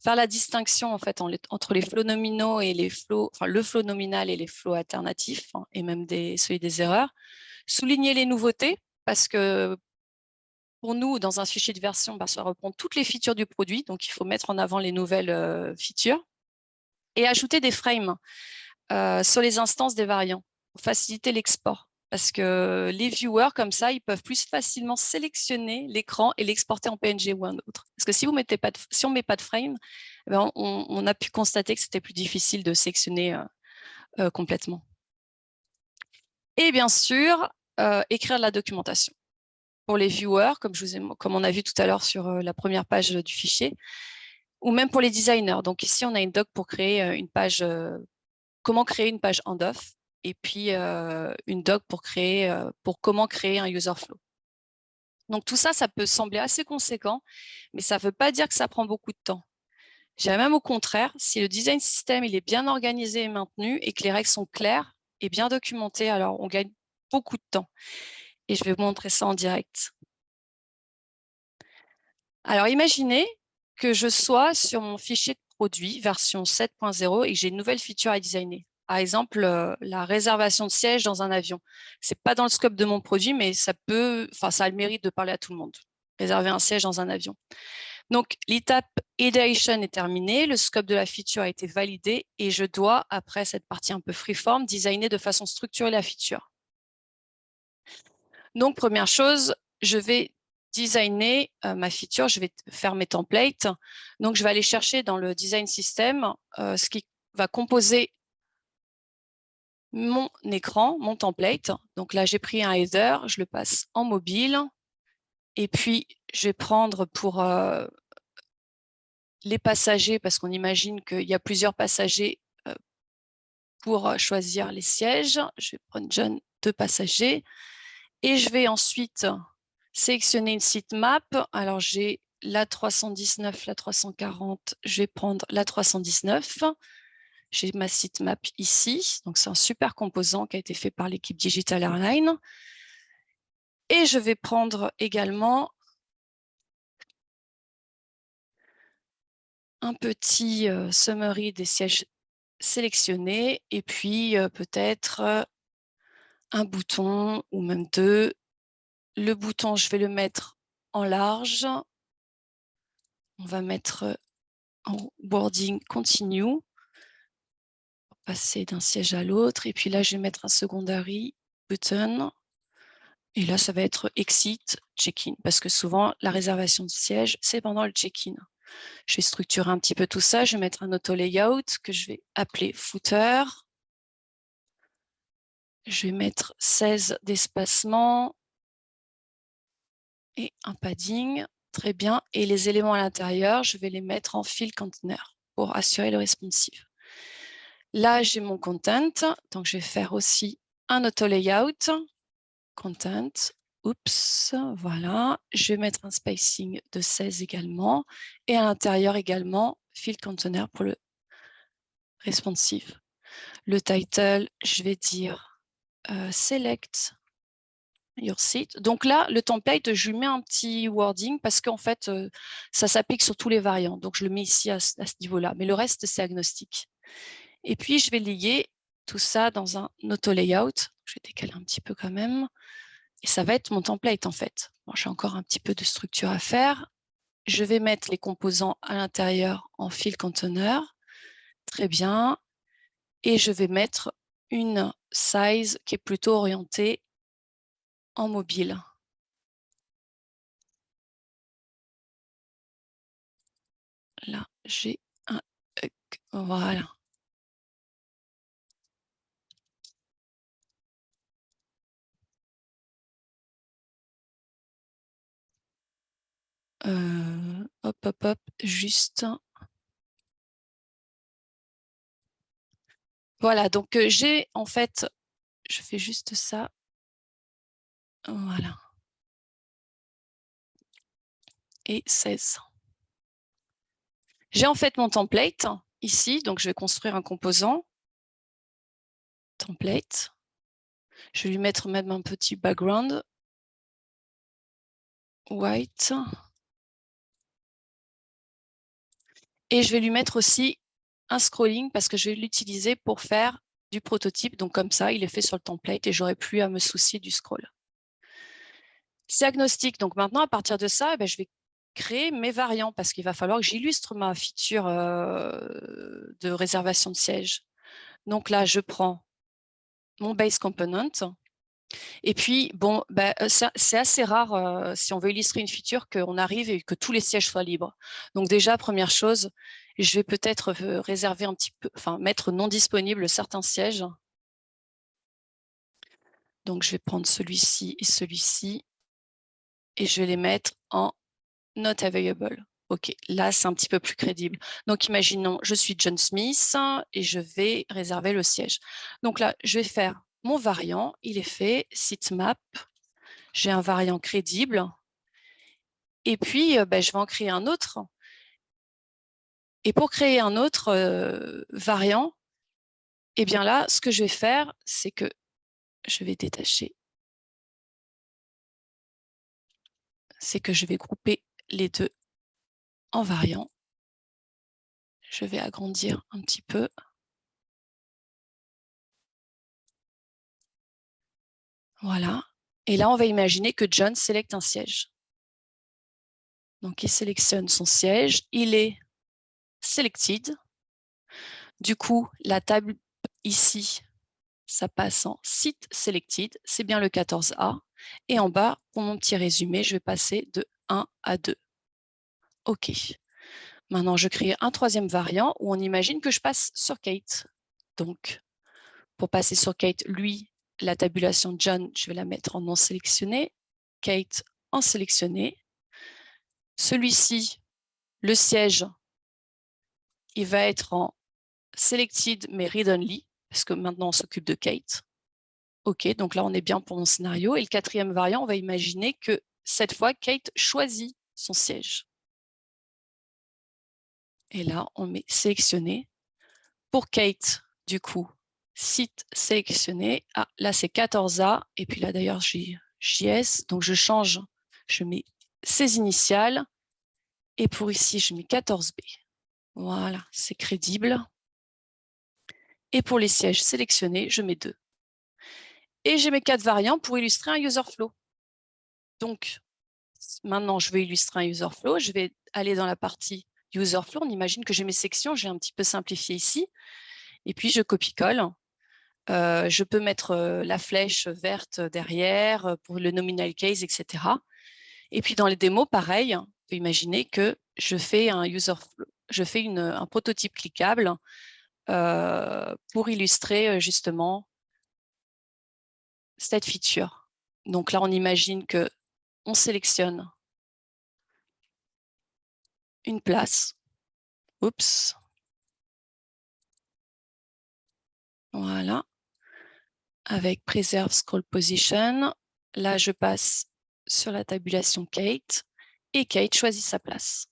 Faire la distinction en fait entre les flows nominaux et les flows, enfin le flow nominal et les flows alternatifs, hein, et même celui des erreurs. Souligner les nouveautés parce que pour nous, dans un fichier de version, ça reprend toutes les features du produit, donc il faut mettre en avant les nouvelles features et ajouter des frames sur les instances des variants pour faciliter l'export. Parce que les viewers, comme ça, ils peuvent plus facilement sélectionner l'écran et l'exporter en PNG ou un autre. Parce que si on ne met pas de frame, on a pu constater que c'était plus difficile de sélectionner complètement. Et bien sûr, écrire de la documentation. Pour les viewers, comme on a vu tout à l'heure sur la première page du fichier, ou même pour les designers. Donc ici, on a une doc pour créer une page, comment créer une page handoff, et puis une doc pour comment créer un user flow. Donc tout ça, ça peut sembler assez conséquent, mais ça ne veut pas dire que ça prend beaucoup de temps. Je dirais même au contraire, si le design system il est bien organisé et maintenu et que les règles sont claires et bien documentées, alors on gagne beaucoup de temps. Et je vais vous montrer ça en direct. Alors imaginez que je sois sur mon fichier de produit version 7.0 et que j'ai une nouvelle feature à designer. Par exemple, la réservation de siège dans un avion. C'est pas dans le scope de mon produit, mais ça a le mérite de parler à tout le monde. Réserver un siège dans un avion. Donc, l'étape ideation est terminée, le scope de la feature a été validé et je dois, après cette partie un peu freeform, designer de façon structurée la feature. Donc, première chose, je vais designer ma feature, je vais faire mes templates. Donc, je vais aller chercher dans le design system ce qui va composer mon écran, mon template. Donc là, j'ai pris un header, je le passe en mobile. Et puis, je vais prendre pour les passagers, parce qu'on imagine qu'il y a plusieurs passagers pour choisir les sièges. Je vais prendre John, 2 passagers. Et je vais ensuite sélectionner une sitemap. Alors, j'ai la 319, la 340. Je vais prendre la 319. J'ai ma sitemap ici. Donc, c'est un super composant qui a été fait par l'équipe Digital Airlines. Et je vais prendre également un petit summary des sièges sélectionnés et puis peut-être un bouton ou même 2. Le bouton, je vais le mettre en large. On va mettre en wording continue pour passer d'un siège à l'autre. Et puis là, je vais mettre un secondary button. Et là, ça va être exit, check-in, parce que souvent, la réservation de siège, c'est pendant le check-in. Je vais structurer un petit peu tout ça. Je vais mettre un auto-layout que je vais appeler footer. Je vais mettre 16 d'espacement et un padding. Très bien. Et les éléments à l'intérieur, je vais les mettre en fill container pour assurer le responsive. Là, j'ai mon content. Donc, je vais faire aussi un auto-layout. Content. Oups, voilà. Je vais mettre un spacing de 16 également. Et à l'intérieur également, fill container pour le responsive. Le title, je vais dire select your site. Donc là, le template, je lui mets un petit wording parce qu'en fait, ça s'applique sur tous les variants. Donc, je le mets ici à ce niveau-là. Mais le reste, c'est agnostique. Et puis, je vais lier tout ça dans un auto-layout. Je vais décaler un petit peu quand même. Et ça va être mon template, en fait. Bon, j'ai encore un petit peu de structure à faire. Je vais mettre les composants à l'intérieur en fill container. Très bien. Et je vais mettre une size qui est plutôt orientée en mobile. Là, j'ai un hook. Voilà. Hop, hop, hop, juste. Voilà, donc j'ai en fait, je fais juste ça. Voilà. Et 16. J'ai en fait mon template ici, donc je vais construire un composant. Template. Je vais lui mettre même un petit background. White. Et je vais lui mettre aussi un scrolling parce que je vais l'utiliser pour faire du prototype. Donc comme ça, il est fait sur le template et j'aurai plus à me soucier du scroll. C'est agnostique. Donc maintenant, à partir de ça, je vais créer mes variants parce qu'il va falloir que j'illustre ma feature de réservation de siège. Donc là, je prends mon base component. Et puis, bon, c'est assez rare si on veut illustrer une feature qu'on arrive et que tous les sièges soient libres. Donc déjà, première chose, je vais peut-être réserver un petit peu, enfin mettre non disponible certains sièges. Donc je vais prendre celui-ci et je vais les mettre en not available. OK, là, c'est un petit peu plus crédible. Donc, imaginons, je suis John Smith et je vais réserver le siège. Donc là, je vais faire mon variant. Il est fait, sitemap. J'ai un variant crédible. Et puis, je vais en créer un autre. Et pour créer un autre variant, eh bien là, ce que je vais faire, c'est que je vais détacher. C'est que je vais grouper les deux en variant. Je vais agrandir un petit peu. Voilà. Et là, on va imaginer que John sélecte un siège. Donc, il sélectionne son siège. Il est selected. Du coup, la table ici, ça passe en site selected. C'est bien le 14A. Et en bas, pour mon petit résumé, je vais passer de 1 à 2. OK. Maintenant, je crée un troisième variant où on imagine que je passe sur Kate. Donc, pour passer sur Kate, lui, la tabulation John, je vais la mettre en non sélectionné. Kate en sélectionné. Celui-ci, le siège, il va être en selected mais read only, parce que maintenant on s'occupe de Kate. OK, donc là on est bien pour mon scénario. Et le quatrième variant, on va imaginer que cette fois, Kate choisit son siège. Et là, on met sélectionné. Pour Kate, du coup, site sélectionné. Ah, là c'est 14A. Et puis là d'ailleurs, j'ai JS. Donc je change, je mets ses initiales. Et pour ici, je mets 14B. Voilà, c'est crédible. Et pour les sièges sélectionnés, je mets 2. Et j'ai mes 4 variants pour illustrer un user flow. Donc, maintenant, je vais illustrer un user flow. Je vais aller dans la partie user flow. On imagine que j'ai mes sections. J'ai un petit peu simplifié ici. Et puis, je copie-colle. Je peux mettre la flèche verte derrière pour le nominal case, etc. Et puis, dans les démos, pareil, on peut imaginer que je fais un un prototype cliquable pour illustrer justement cette feature. Donc là, on imagine que on sélectionne une place. Oups. Voilà. Avec Preserve Scroll Position. Là, je passe sur la tabulation Kate et Kate choisit sa place.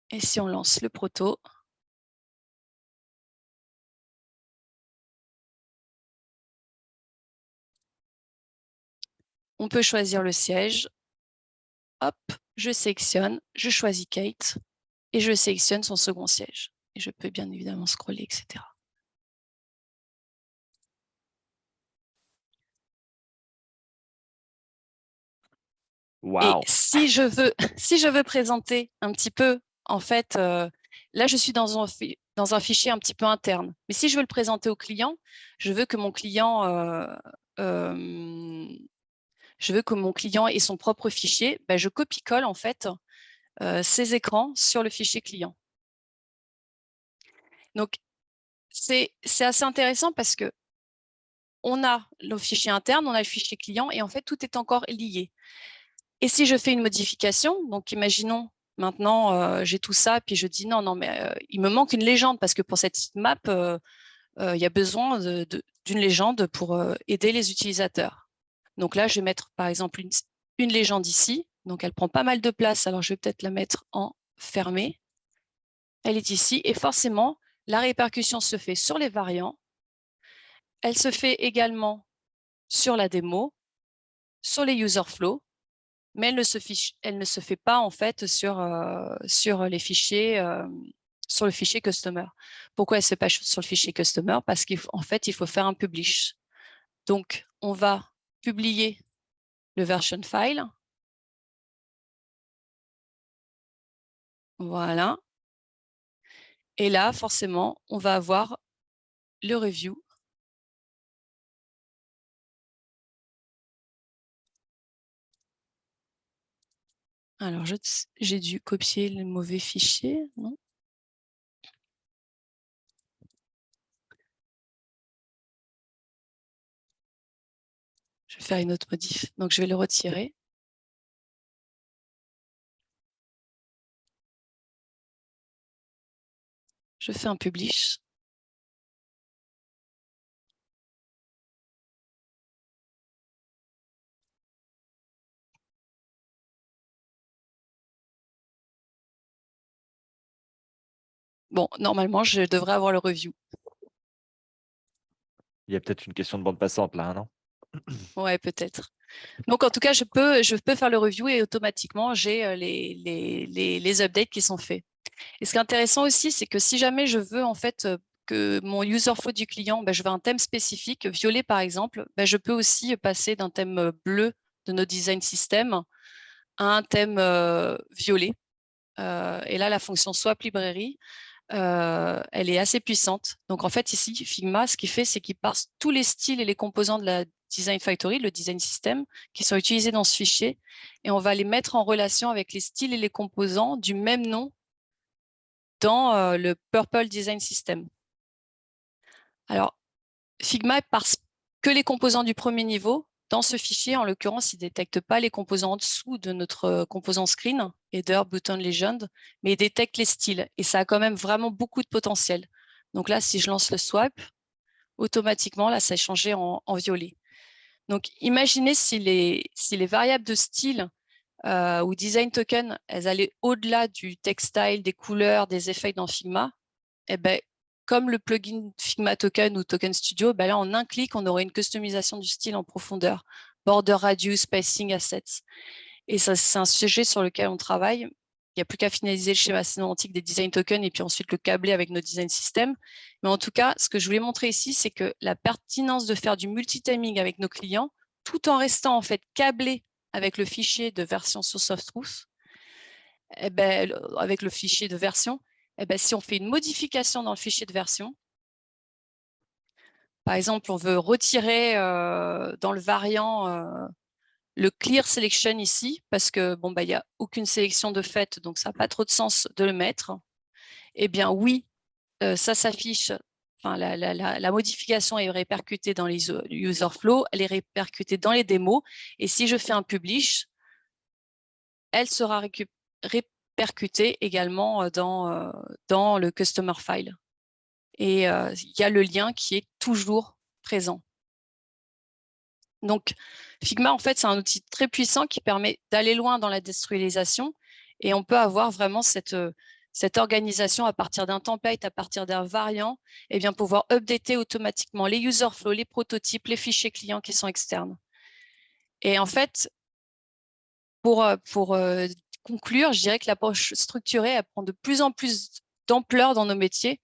Et si on lance le proto, on peut choisir le siège. Hop, je sélectionne, je choisis Kate et je sélectionne son second siège. Et je peux bien évidemment scroller, etc. Et Wow. si je veux présenter un petit peu, en fait, là, je suis dans un fichier un petit peu interne. Mais si je veux le présenter au client, je veux que mon client, ait son propre fichier. Ben, je copie-colle, en fait, ces écrans sur le fichier client. Donc, c'est assez intéressant parce que on a le fichier interne, on a le fichier client, et en fait, tout est encore lié. Et si je fais une modification, donc imaginons maintenant, j'ai tout ça, puis je dis non, mais il me manque une légende parce que pour cette sitemap, il y a besoin d'une légende pour aider les utilisateurs. Donc là, je vais mettre par exemple une légende ici. Donc elle prend pas mal de place, alors je vais peut-être la mettre en fermé. Elle est ici et forcément, la répercussion se fait sur les variants. Elle se fait également sur la démo, sur les user flow, mais elle ne se fait pas en fait sur les fichiers, sur le fichier customer. Pourquoi elle ne se fait pas sur le fichier customer? Parce qu'en fait, il faut faire un publish. Donc, on va publier le version file. Voilà. Et là, forcément, on va avoir le review. Alors, j'ai dû copier le mauvais fichier, non? Je vais faire une autre modif. Donc, je vais le retirer. Je fais un publish. Bon, normalement, je devrais avoir le review. Il y a peut-être une question de bande passante là, non? Ouais, peut-être. Donc, en tout cas, je peux faire le review et automatiquement, j'ai les updates qui sont faits. Et ce qui est intéressant aussi, c'est que si jamais je veux en fait que mon user flow du client, je veux un thème spécifique, violet par exemple, je peux aussi passer d'un thème bleu de nos design systems à un thème violet. Et là, la fonction swap librairie, elle est assez puissante. Donc en fait, ici, Figma, ce qu'il fait, c'est qu'il parse tous les styles et les composants de la Design Factory, le design system, qui sont utilisés dans ce fichier, et on va les mettre en relation avec les styles et les composants du même nom dans le Purple Design System. Alors, Figma parse que les composants du premier niveau. Dans ce fichier, en l'occurrence, il ne détecte pas les composants en dessous de notre composant screen, header, button, legend, mais il détecte les styles. Et ça a quand même vraiment beaucoup de potentiel. Donc là, si je lance le swap, automatiquement, là, ça est changé en violet. Donc, imaginez si les variables de style ou design token, elles allaient au-delà du textile, des couleurs, des effets dans Figma. Eh ben, comme le plugin Figma Token ou Token Studio, là, en un clic, on aurait une customisation du style en profondeur. Border radius, spacing, assets. Et ça, c'est un sujet sur lequel on travaille. Il n'y a plus qu'à finaliser le schéma sémantique des design tokens et puis ensuite le câbler avec nos design systems. Mais en tout cas, ce que je voulais montrer ici, c'est que la pertinence de faire du multitiming avec nos clients, tout en restant en fait câblé avec le fichier de version source of truth, avec le fichier de version, si on fait une modification dans le fichier de version, Par exemple, on veut retirer dans le variant le clear selection ici, parce que bon, bah, il n'y a aucune sélection de fait, donc ça n'a pas trop de sens de le mettre. Eh bien, oui, ça s'affiche. Enfin, la modification est répercutée dans les user flow, elle est répercutée dans les démos. Et si je fais un publish, elle sera répercutée également dans le customer file. Et il y a le lien qui est toujours présent. Donc, Figma, en fait, c'est un outil très puissant qui permet d'aller loin dans la déstructuralisation et on peut avoir vraiment cette organisation à partir d'un template, à partir d'un variant, et bien pouvoir updater automatiquement les user flows, les prototypes, les fichiers clients qui sont externes. Et en fait, pour conclure, je dirais que l'approche structurée elle prend de plus en plus d'ampleur dans nos métiers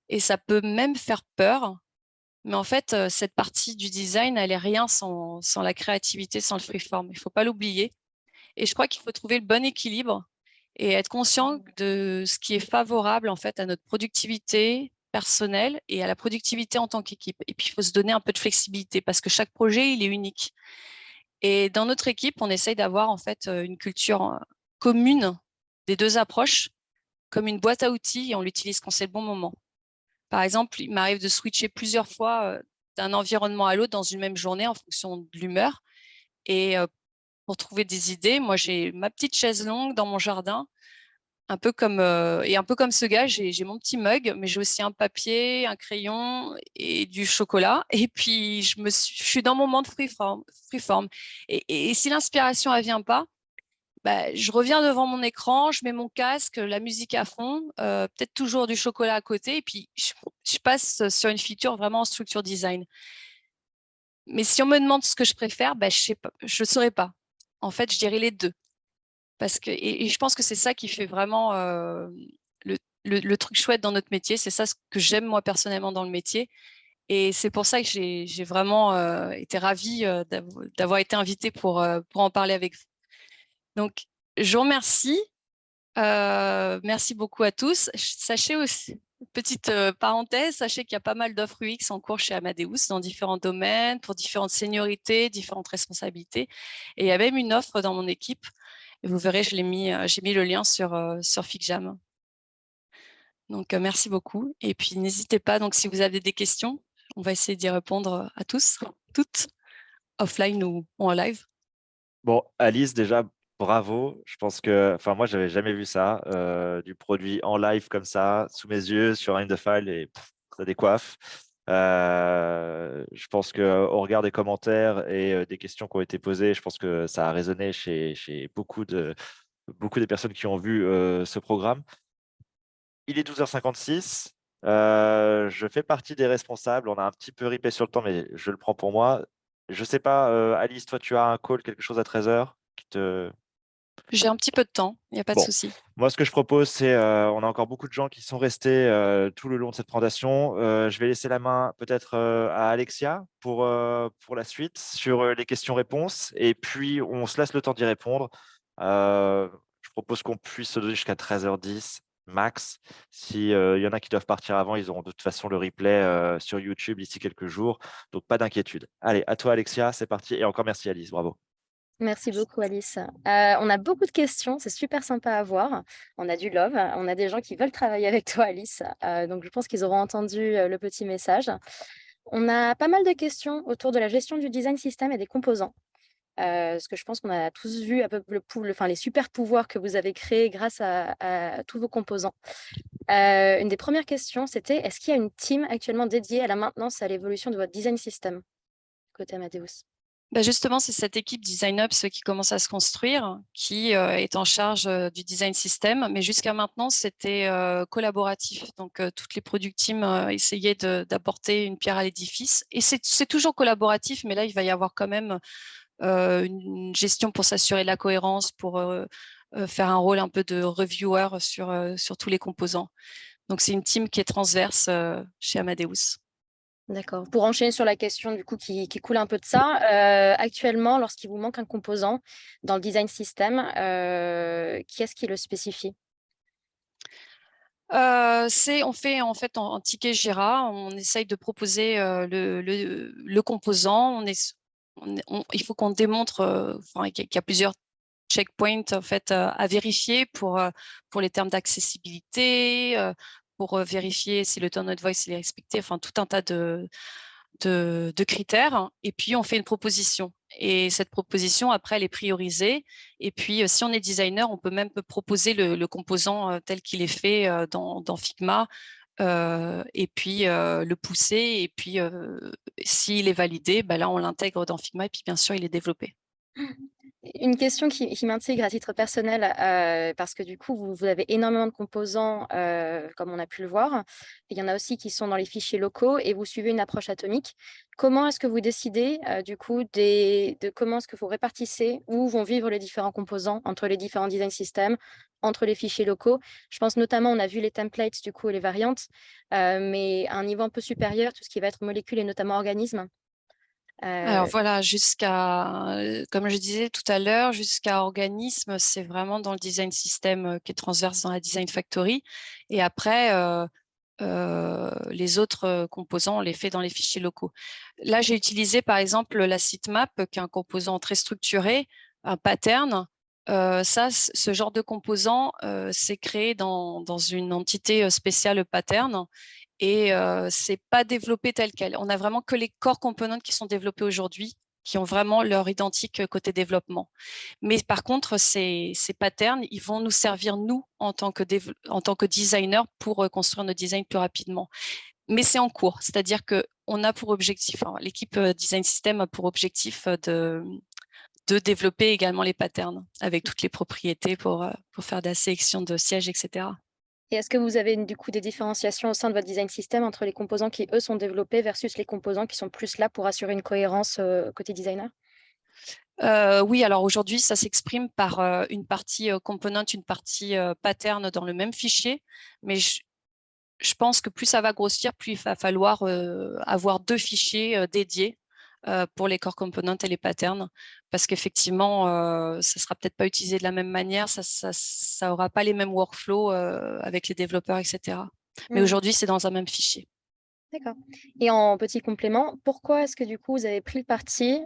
et ça peut même faire peur. Mais en fait, cette partie du design, elle est rien sans la créativité, sans le freeform. Il ne faut pas l'oublier. Et je crois qu'il faut trouver le bon équilibre et être conscient de ce qui est favorable en fait à notre productivité personnelle et à la productivité en tant qu'équipe. Et puis, il faut se donner un peu de flexibilité parce que chaque projet, il est unique. Et dans notre équipe, on essaye d'avoir en fait une culture commune des deux approches, comme une boîte à outils et on l'utilise quand c'est le bon moment. Par exemple, il m'arrive de switcher plusieurs fois d'un environnement à l'autre dans une même journée en fonction de l'humeur. Et pour trouver des idées, moi, j'ai ma petite chaise longue dans mon jardin, un peu comme, ce gars, j'ai mon petit mug, mais j'ai aussi un papier, un crayon et du chocolat. Et puis, je suis dans mon moment de freeform. Et si l'inspiration ne vient pas, bah, je reviens devant mon écran, je mets mon casque, la musique à fond, peut-être toujours du chocolat à côté, et puis je passe sur une feature vraiment en structure design. Mais si on me demande ce que je préfère, bah, je sais pas, je saurais pas. En fait, je dirais les deux. Parce que, et je pense que c'est ça qui fait vraiment le truc chouette dans notre métier. C'est ça ce que j'aime moi personnellement dans le métier. Et c'est pour ça que j'ai vraiment été ravie d'avoir été invitée pour en parler avec vous. Donc, je vous remercie. Merci beaucoup à tous. Sachez aussi, petite parenthèse, sachez qu'il y a pas mal d'offres UX en cours chez Amadeus dans différents domaines, pour différentes seniorités, différentes responsabilités. Et il y a même une offre dans mon équipe. Et vous verrez, j'ai mis le lien sur FigJam. Donc, merci beaucoup. Et puis, n'hésitez pas, donc, si vous avez des questions, on va essayer d'y répondre à tous, toutes, offline ou en live. Bon, Alice, déjà, bravo. Je pense que, enfin, moi, j'avais jamais vu ça, du produit en live comme ça, sous mes yeux, sur un de file, et ça décoiffe. Je pense qu'au regard des commentaires et des questions qui ont été posées, je pense que ça a résonné chez beaucoup des personnes qui ont vu ce programme. Il est 12h56. Je fais partie des responsables. On a un petit peu ripé sur le temps, mais je le prends pour moi. Je sais pas, Alice, toi, tu as un call, quelque chose à 13h qui te... J'ai un petit peu de temps, il n'y a pas de Bon, souci. moi, ce que je propose, c'est, on a encore beaucoup de gens qui sont restés tout le long de cette présentation. Je vais laisser la main peut-être à Alexia pour la suite sur les questions-réponses. Et puis, on se laisse le temps d'y répondre. Je propose qu'on puisse se donner jusqu'à 13h10 max. S'il y en a qui doivent partir avant, ils auront de toute façon le replay sur YouTube d'ici quelques jours. Donc, pas d'inquiétude. Allez, à toi, Alexia, c'est parti. Et encore merci, Alice. Bravo. Merci beaucoup, Alice. On a beaucoup de questions, c'est super sympa à voir. On a du love, on a des gens qui veulent travailler avec toi, Alice. Donc, je pense qu'ils auront entendu le petit message. On a pas mal de questions autour de la gestion du design system et des composants. Parce que je pense qu'on a tous vu un peu les super pouvoirs que vous avez créés grâce à tous vos composants. Une des premières questions, c'était est-ce qu'il y a une team actuellement dédiée à la maintenance et à l'évolution de votre design system côté Amadeus? Bah, justement, c'est cette équipe DesignUps qui commence à se construire, qui est en charge du design system. Mais jusqu'à maintenant, c'était collaboratif. Donc, toutes les product teams essayaient d'apporter une pierre à l'édifice. Et c'est toujours collaboratif, mais là, il va y avoir quand même une gestion pour s'assurer de la cohérence, pour faire un rôle un peu de reviewer sur tous les composants. Donc, c'est une team qui est transverse chez Amadeus. D'accord. Pour enchaîner sur la question du coup qui coule un peu de ça, actuellement, lorsqu'il vous manque un composant dans le design system, qui est-ce qui le spécifie? On fait en fait en ticket Jira, on essaye de proposer le composant. Il faut qu'on démontre qu'il y a plusieurs checkpoints en fait, à vérifier pour les termes d'accessibilité, pour vérifier si le tone of voice est respecté, enfin tout un tas de critères. Et puis, on fait une proposition. Et cette proposition, après, elle est priorisée. Et puis, si on est designer, on peut même proposer le composant tel qu'il est fait dans Figma, et puis le pousser. Et puis, s'il est validé, là, on l'intègre dans Figma. Et puis, bien sûr, il est développé. Une question qui m'intrigue à titre personnel, parce que du coup, vous avez énormément de composants, comme on a pu le voir. Il y en a aussi qui sont dans les fichiers locaux et vous suivez une approche atomique. Comment est-ce que vous décidez, du coup, de comment est-ce que vous répartissez, où vont vivre les différents composants entre les différents design systems, entre les fichiers locaux? Je pense notamment, on a vu les templates, du coup, et les variantes, mais à un niveau un peu supérieur, tout ce qui va être molécules et notamment organismes. Alors Euh, voilà, comme je disais tout à l'heure, jusqu'à organisme, c'est vraiment dans le design system qui est transverse dans la design factory. Et après, les autres composants, on les fait dans les fichiers locaux. Là, j'ai utilisé par exemple la sitemap, qui est un composant très structuré, un pattern. Ce genre de composant, c'est créé dans une entité spéciale pattern. Et c'est pas développé tel quel. On a vraiment que les core components qui sont développés aujourd'hui, qui ont vraiment leur identique côté développement. Mais par contre, ces patterns, ils vont nous servir, nous, en tant que designers, pour construire nos designs plus rapidement. Mais c'est en cours, c'est-à-dire qu'on a pour objectif, l'équipe Design System a pour objectif de développer également les patterns avec toutes les propriétés pour faire de la sélection de sièges, etc. Et est-ce que vous avez du coup des différenciations au sein de votre design system entre les composants qui, eux, sont développés versus les composants qui sont plus là pour assurer une cohérence côté designer? Oui, alors aujourd'hui, ça s'exprime par une partie component, une partie pattern dans le même fichier, mais je pense que plus ça va grossir, plus il va falloir avoir 2 fichiers dédiés pour les core components et les patterns, parce qu'effectivement, ça ne sera peut-être pas utilisé de la même manière, ça n'aura pas les mêmes workflows avec les développeurs, etc. Mais aujourd'hui, c'est dans un même fichier. D'accord. Et en petit complément, pourquoi est-ce que du coup vous avez pris le parti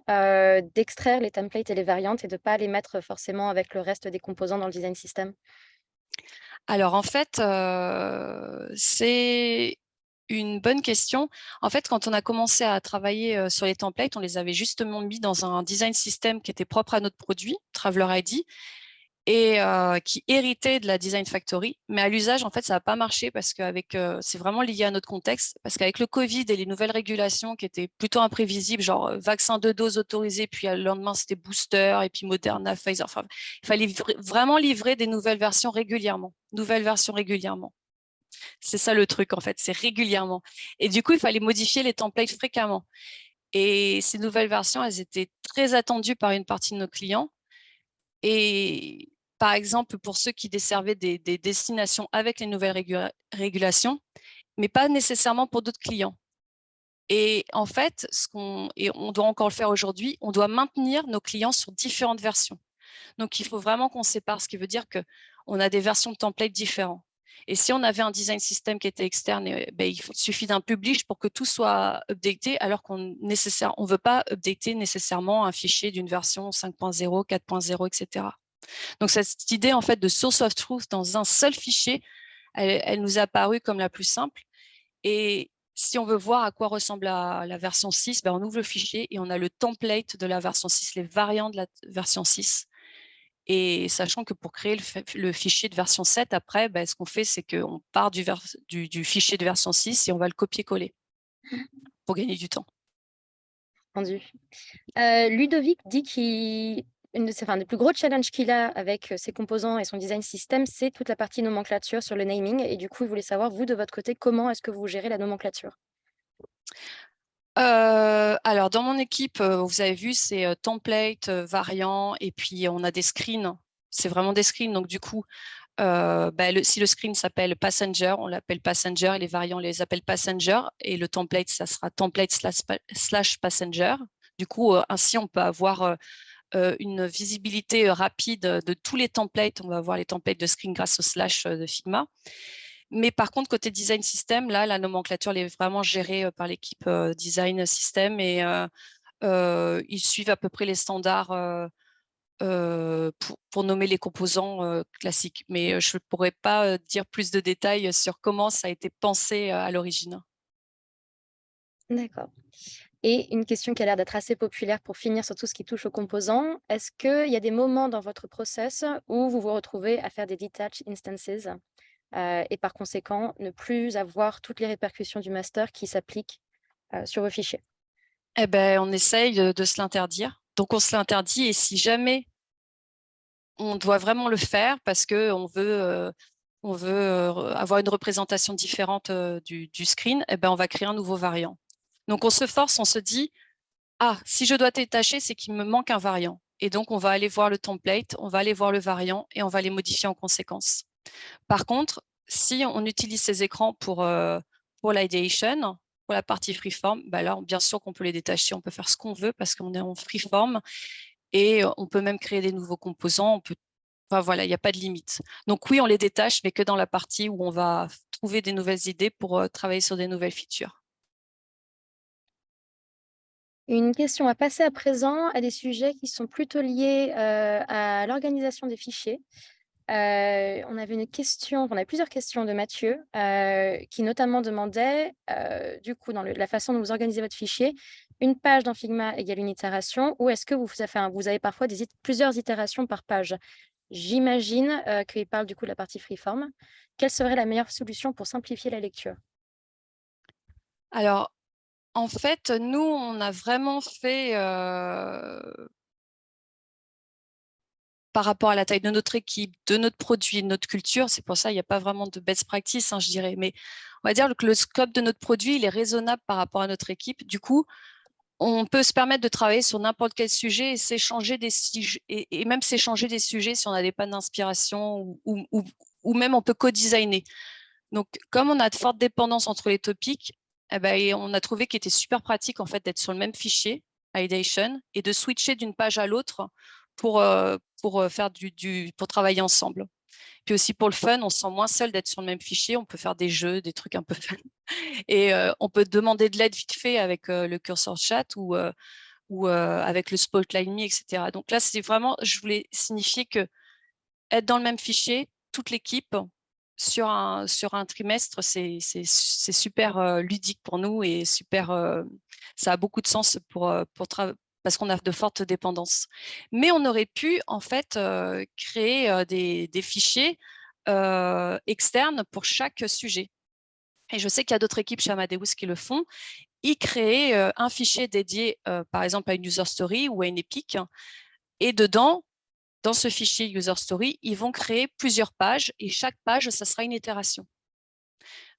d'extraire les templates et les variantes et de ne pas les mettre forcément avec le reste des composants dans le design system? Alors en fait, c'est une bonne question. En fait, quand on a commencé à travailler sur les templates, on les avait justement mis dans un design system qui était propre à notre produit, Traveler ID, et qui héritait de la Design Factory. Mais à l'usage, en fait, ça n'a pas marché parce que c'est vraiment lié à notre contexte. Parce qu'avec le Covid et les nouvelles régulations qui étaient plutôt imprévisibles, genre vaccin de dose autorisé, puis le lendemain, c'était booster, et puis Moderna, Pfizer. Enfin, il fallait vraiment livrer des nouvelles versions régulièrement. Nouvelles versions régulièrement. C'est ça le truc, en fait, c'est régulièrement. Et du coup, il fallait modifier les templates fréquemment. Et ces nouvelles versions, elles étaient très attendues par une partie de nos clients. Et par exemple, pour ceux qui desservaient des destinations avec les nouvelles régulations, mais pas nécessairement pour d'autres clients. Et en fait, et on doit encore le faire aujourd'hui, on doit maintenir nos clients sur différentes versions. Donc, il faut vraiment qu'on sépare, ce qui veut dire qu'on a des versions de templates différentes. Et si on avait un design system qui était externe, il suffit d'un publish pour que tout soit updaté, alors qu'on ne veut pas updater nécessairement un fichier d'une version 5.0, 4.0, etc. Donc, cette idée en fait de source of truth dans un seul fichier, elle nous a apparu comme la plus simple. Et si on veut voir à quoi ressemble la version 6, on ouvre le fichier et on a le template de la version 6, les variants de la version 6. Et sachant que pour créer le fichier de version 7, après, ce qu'on fait, c'est qu'on part du fichier de version 6 et on va le copier-coller pour gagner du temps. Entendu. Ludovic dit des plus gros challenges qu'il a avec ses composants et son design system, c'est toute la partie nomenclature sur le naming. Et du coup, il voulait savoir, vous, de votre côté, comment est-ce que vous gérez la nomenclature? Alors, dans mon équipe, vous avez vu, c'est template, variant, et puis on a des screens. C'est vraiment des screens. Donc, du coup, si le screen s'appelle passenger, on l'appelle passenger, et les variants, on les appelle passenger, et le template, ça sera template slash passenger. Du coup, ainsi, on peut avoir une visibilité rapide de tous les templates. On va voir les templates de screen grâce au slash de Figma. Mais par contre, côté design system, là, la nomenclature elle est vraiment gérée par l'équipe design system et ils suivent à peu près les standards pour nommer les composants classiques. Mais je ne pourrais pas dire plus de détails sur comment ça a été pensé à l'origine. D'accord. Et une question qui a l'air d'être assez populaire pour finir sur tout ce qui touche aux composants. Est-ce qu'il y a des moments dans votre process où vous vous retrouvez à faire des detached instances et par conséquent, ne plus avoir toutes les répercussions du master qui s'appliquent sur vos fichiers? Eh ben, on essaye de se l'interdire. Donc, on se l'interdit et si jamais on doit vraiment le faire parce qu'on veut, avoir une représentation différente du screen, eh ben, on va créer un nouveau variant. Donc, on se force, on se dit, ah, si je dois détacher, c'est qu'il me manque un variant. Et donc, on va aller voir le template, on va aller voir le variant et on va les modifier en conséquence. Par contre, si on utilise ces écrans pour l'idation, pour la partie freeform, bah alors, bien sûr qu'on peut les détacher, on peut faire ce qu'on veut parce qu'on est en freeform et on peut même créer des nouveaux composants. Enfin, voilà, il n'y a pas de limite. Donc oui, on les détache, mais que dans la partie où on va trouver des nouvelles idées pour travailler sur des nouvelles features. Une question à passer à présent à des sujets qui sont plutôt liés à l'organisation des fichiers. On avait plusieurs questions de Mathieu qui notamment demandait, du coup, dans la façon dont vous organisez votre fichier, une page dans Figma égale une itération, ou est-ce que vous avez parfois plusieurs itérations par page? J'imagine qu'il parle du coup de la partie freeform. Quelle serait la meilleure solution pour simplifier la lecture? Alors, en fait, nous, on a vraiment fait par rapport à la taille de notre équipe, de notre produit, de notre culture. C'est pour ça qu'il n'y a pas vraiment de best practice, je dirais. Mais on va dire que le scope de notre produit, il est raisonnable par rapport à notre équipe. Du coup, on peut se permettre de travailler sur n'importe quel sujet et s'échanger et même s'échanger des sujets si on a des pannes d'inspiration ou même on peut co-designer. Donc, comme on a de fortes dépendances entre les topics, eh ben, on a trouvé qu'il était super pratique en fait d'être sur le même fichier, Ideation, et de switcher d'une page à l'autre pour faire pour travailler ensemble. Puis aussi pour le fun, on se sent moins seul d'être sur le même fichier. On peut faire des jeux, des trucs un peu fun. Et on peut demander de l'aide vite fait avec le cursor chat ou avec le Spotlight Me, etc. Donc là, c'est vraiment, je voulais signifier que être dans le même fichier, toute l'équipe, sur un trimestre, c'est super ludique pour nous et super, ça a beaucoup de sens parce qu'on a de fortes dépendances. Mais on aurait pu en fait créer des fichiers externes pour chaque sujet. Et je sais qu'il y a d'autres équipes chez Amadeus qui le font. Ils créent un fichier dédié, par exemple, à une user story ou à une epic. Et dedans, dans ce fichier user story, ils vont créer plusieurs pages et chaque page, ça sera une itération.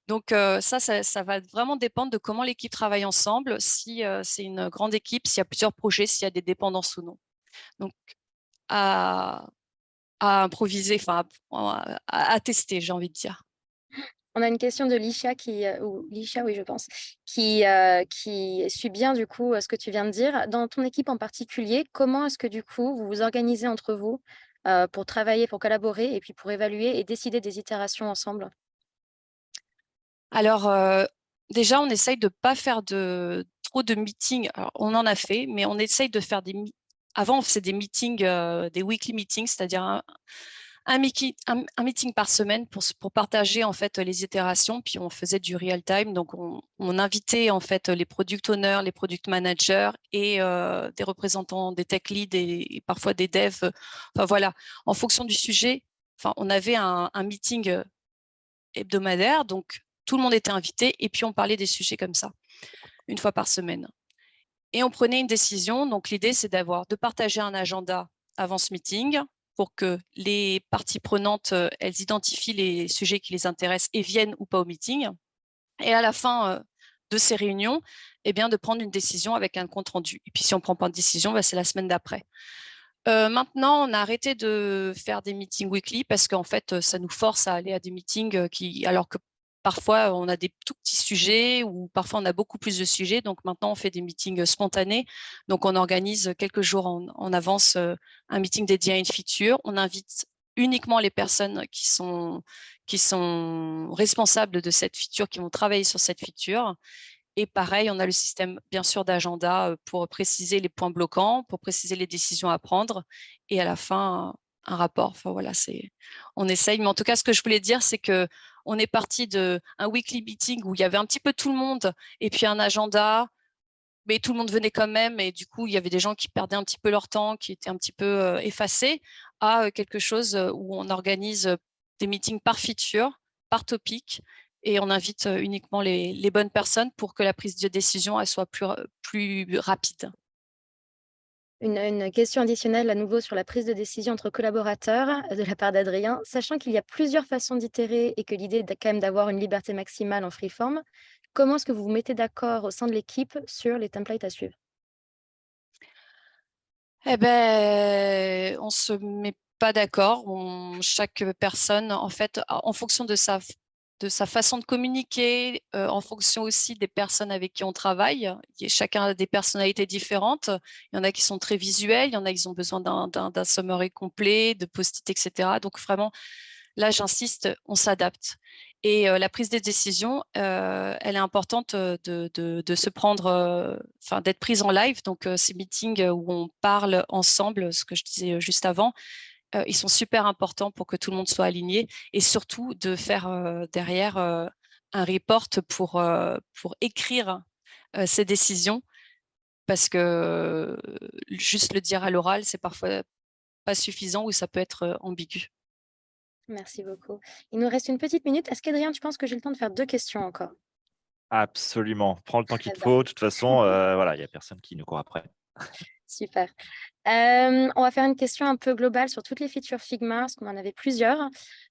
Donc ça va vraiment dépendre de comment l'équipe travaille ensemble, si c'est une grande équipe, s'il y a plusieurs projets, s'il y a des dépendances ou non. Donc à improviser, enfin à tester, j'ai envie de dire. On a une question de Lisha ou Lisha, oui, je pense, qui suit bien du coup ce que tu viens de dire. Dans ton équipe en particulier, comment est-ce que du coup vous vous organisez entre vous pour travailler, pour collaborer et puis pour évaluer et décider des itérations ensemble? Alors, déjà, on essaye de ne pas faire trop de meetings. Alors, on en a fait, mais on essaye de faire Avant, on faisait des meetings, des weekly meetings, c'est-à-dire un meeting par semaine pour partager en fait les itérations. Puis on faisait du real time, donc on invitait en fait les product owners, les product managers et des représentants des tech leads et parfois des devs. Enfin voilà, en fonction du sujet. Enfin, on avait un meeting hebdomadaire, donc tout le monde était invité et puis on parlait des sujets comme ça, une fois par semaine. Et on prenait une décision. Donc l'idée, c'est de partager un agenda avant ce meeting pour que les parties prenantes, elles identifient les sujets qui les intéressent et viennent ou pas au meeting. Et à la fin de ces réunions, eh bien, de prendre une décision avec un compte rendu. Et puis si on ne prend pas de décision, c'est la semaine d'après. Maintenant, on a arrêté de faire des meetings weekly parce qu'en fait, ça nous force à aller à des meetings alors que parfois, on a des tout petits sujets ou parfois, on a beaucoup plus de sujets. Donc maintenant, on fait des meetings spontanés. Donc, on organise quelques jours en avance un meeting dédié à une feature. On invite uniquement les personnes qui sont responsables de cette feature, qui vont travailler sur cette feature. Et pareil, on a le système, bien sûr, d'agenda pour préciser les points bloquants, pour préciser les décisions à prendre. Et à la fin, un rapport. Enfin, voilà, on essaye. Mais en tout cas, ce que je voulais dire, c'est qu'on est parti d'un weekly meeting où il y avait un petit peu tout le monde et puis un agenda, mais tout le monde venait quand même. Et du coup, il y avait des gens qui perdaient un petit peu leur temps, qui étaient un petit peu effacés, à quelque chose où on organise des meetings par feature, par topic, et on invite uniquement les bonnes personnes pour que la prise de décision elle soit plus rapide. Une question additionnelle à nouveau sur la prise de décision entre collaborateurs de la part d'Adrien. Sachant qu'il y a plusieurs façons d'itérer et que l'idée est quand même d'avoir une liberté maximale en freeform, comment est-ce que vous vous mettez d'accord au sein de l'équipe sur les templates à suivre? Eh ben, on se met pas d'accord. Chaque personne, en fait, en fonction de sa façon de communiquer, en fonction aussi des personnes avec qui on travaille. Chacun a des personnalités différentes. Il y en a qui sont très visuels, il y en a qui ont besoin d'un summary complet, de post-it, etc. Donc vraiment, là, j'insiste, on s'adapte. Et la prise des décisions, elle est importante de se prendre, d'être prise en live. Donc, ces meetings où on parle ensemble, ce que je disais juste avant, ils sont super importants pour que tout le monde soit aligné et surtout de faire derrière un report pour écrire ces décisions parce que juste le dire à l'oral, c'est parfois pas suffisant ou ça peut être ambigu. Merci beaucoup. Il nous reste une petite minute. Est-ce qu'Adrien, tu penses que j'ai le temps de faire 2 questions encore? Absolument. Prends le temps qu'il Très te bien, faut. De toute façon, voilà, il n'y a personne qui nous court après. super. On va faire une question un peu globale sur toutes les features Figma, parce qu'on en avait plusieurs.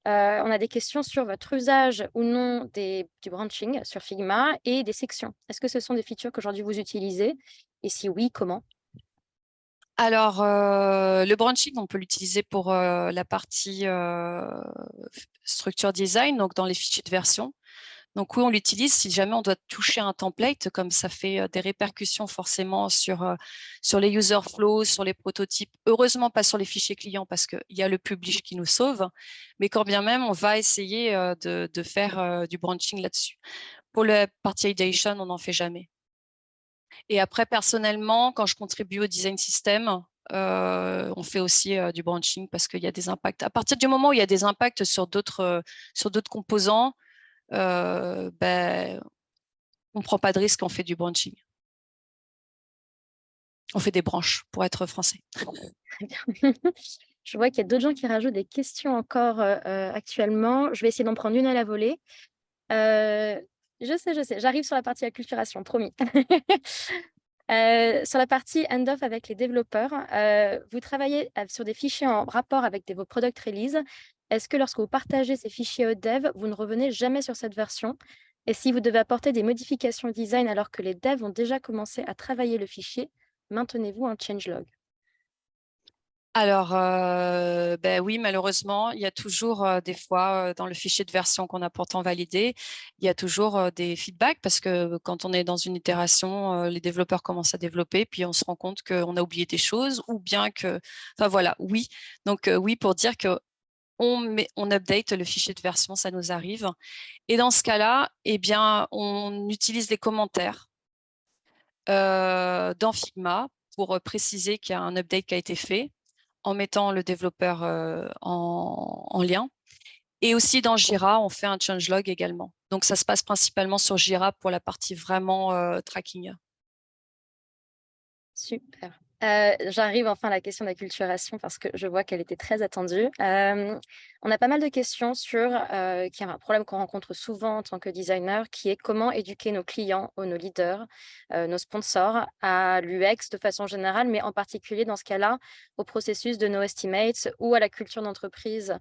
On a des questions sur votre usage ou non du branching sur Figma et des sections. Est-ce que ce sont des features qu'aujourd'hui vous utilisez? Et si oui, comment? Alors, le branching, on peut l'utiliser pour la partie structure design, donc dans les fichiers de version. Donc oui, on l'utilise si jamais on doit toucher un template, comme ça fait des répercussions forcément sur les user flows, sur les prototypes. Heureusement, pas sur les fichiers clients parce qu'il y a le publish qui nous sauve, mais quand bien même, on va essayer de faire du branching là-dessus. Pour la partie ideation, on n'en fait jamais. Et après, personnellement, quand je contribue au design system, on fait aussi du branching parce qu'il y a des impacts. À partir du moment où il y a des impacts sur d'autres composants, ben, on ne prend pas de risque, on fait du branching. On fait des branches, pour être français. Très bien. Je vois qu'il y a d'autres gens qui rajoutent des questions encore actuellement. Je vais essayer d'en prendre une à la volée. Je sais, j'arrive sur la partie acculturation, promis. Sur la partie end-off avec les développeurs, vous travaillez sur des fichiers en rapport avec vos product release. Est-ce que lorsque vous partagez ces fichiers au dev, vous ne revenez jamais sur cette version? Et si vous devez apporter des modifications au design alors que les devs ont déjà commencé à travailler le fichier, maintenez-vous un changelog? Alors, ben oui, malheureusement, il y a toujours des fois dans le fichier de version qu'on a pourtant validé, il y a toujours des feedbacks parce que quand on est dans une itération, les développeurs commencent à développer, puis on se rend compte qu'on a oublié des choses ou bien que, enfin voilà, oui. Donc oui, pour dire que on update le fichier de version, ça nous arrive. Et dans ce cas-là, eh bien, on utilise les commentaires dans Figma pour préciser qu'il y a un update qui a été fait en mettant le développeur en lien. Et aussi dans Jira, on fait un changelog également. Donc, ça se passe principalement sur Jira pour la partie vraiment tracking. Super. J'arrive enfin à la question d'acculturation parce que je vois qu'elle était très attendue. On a pas mal de questions sur qui est un problème qu'on rencontre souvent en tant que designer, qui est comment éduquer nos clients ou nos leaders, nos sponsors à l'UX de façon générale, mais en particulier dans ce cas-là, au processus de no estimates ou à la culture d'entreprise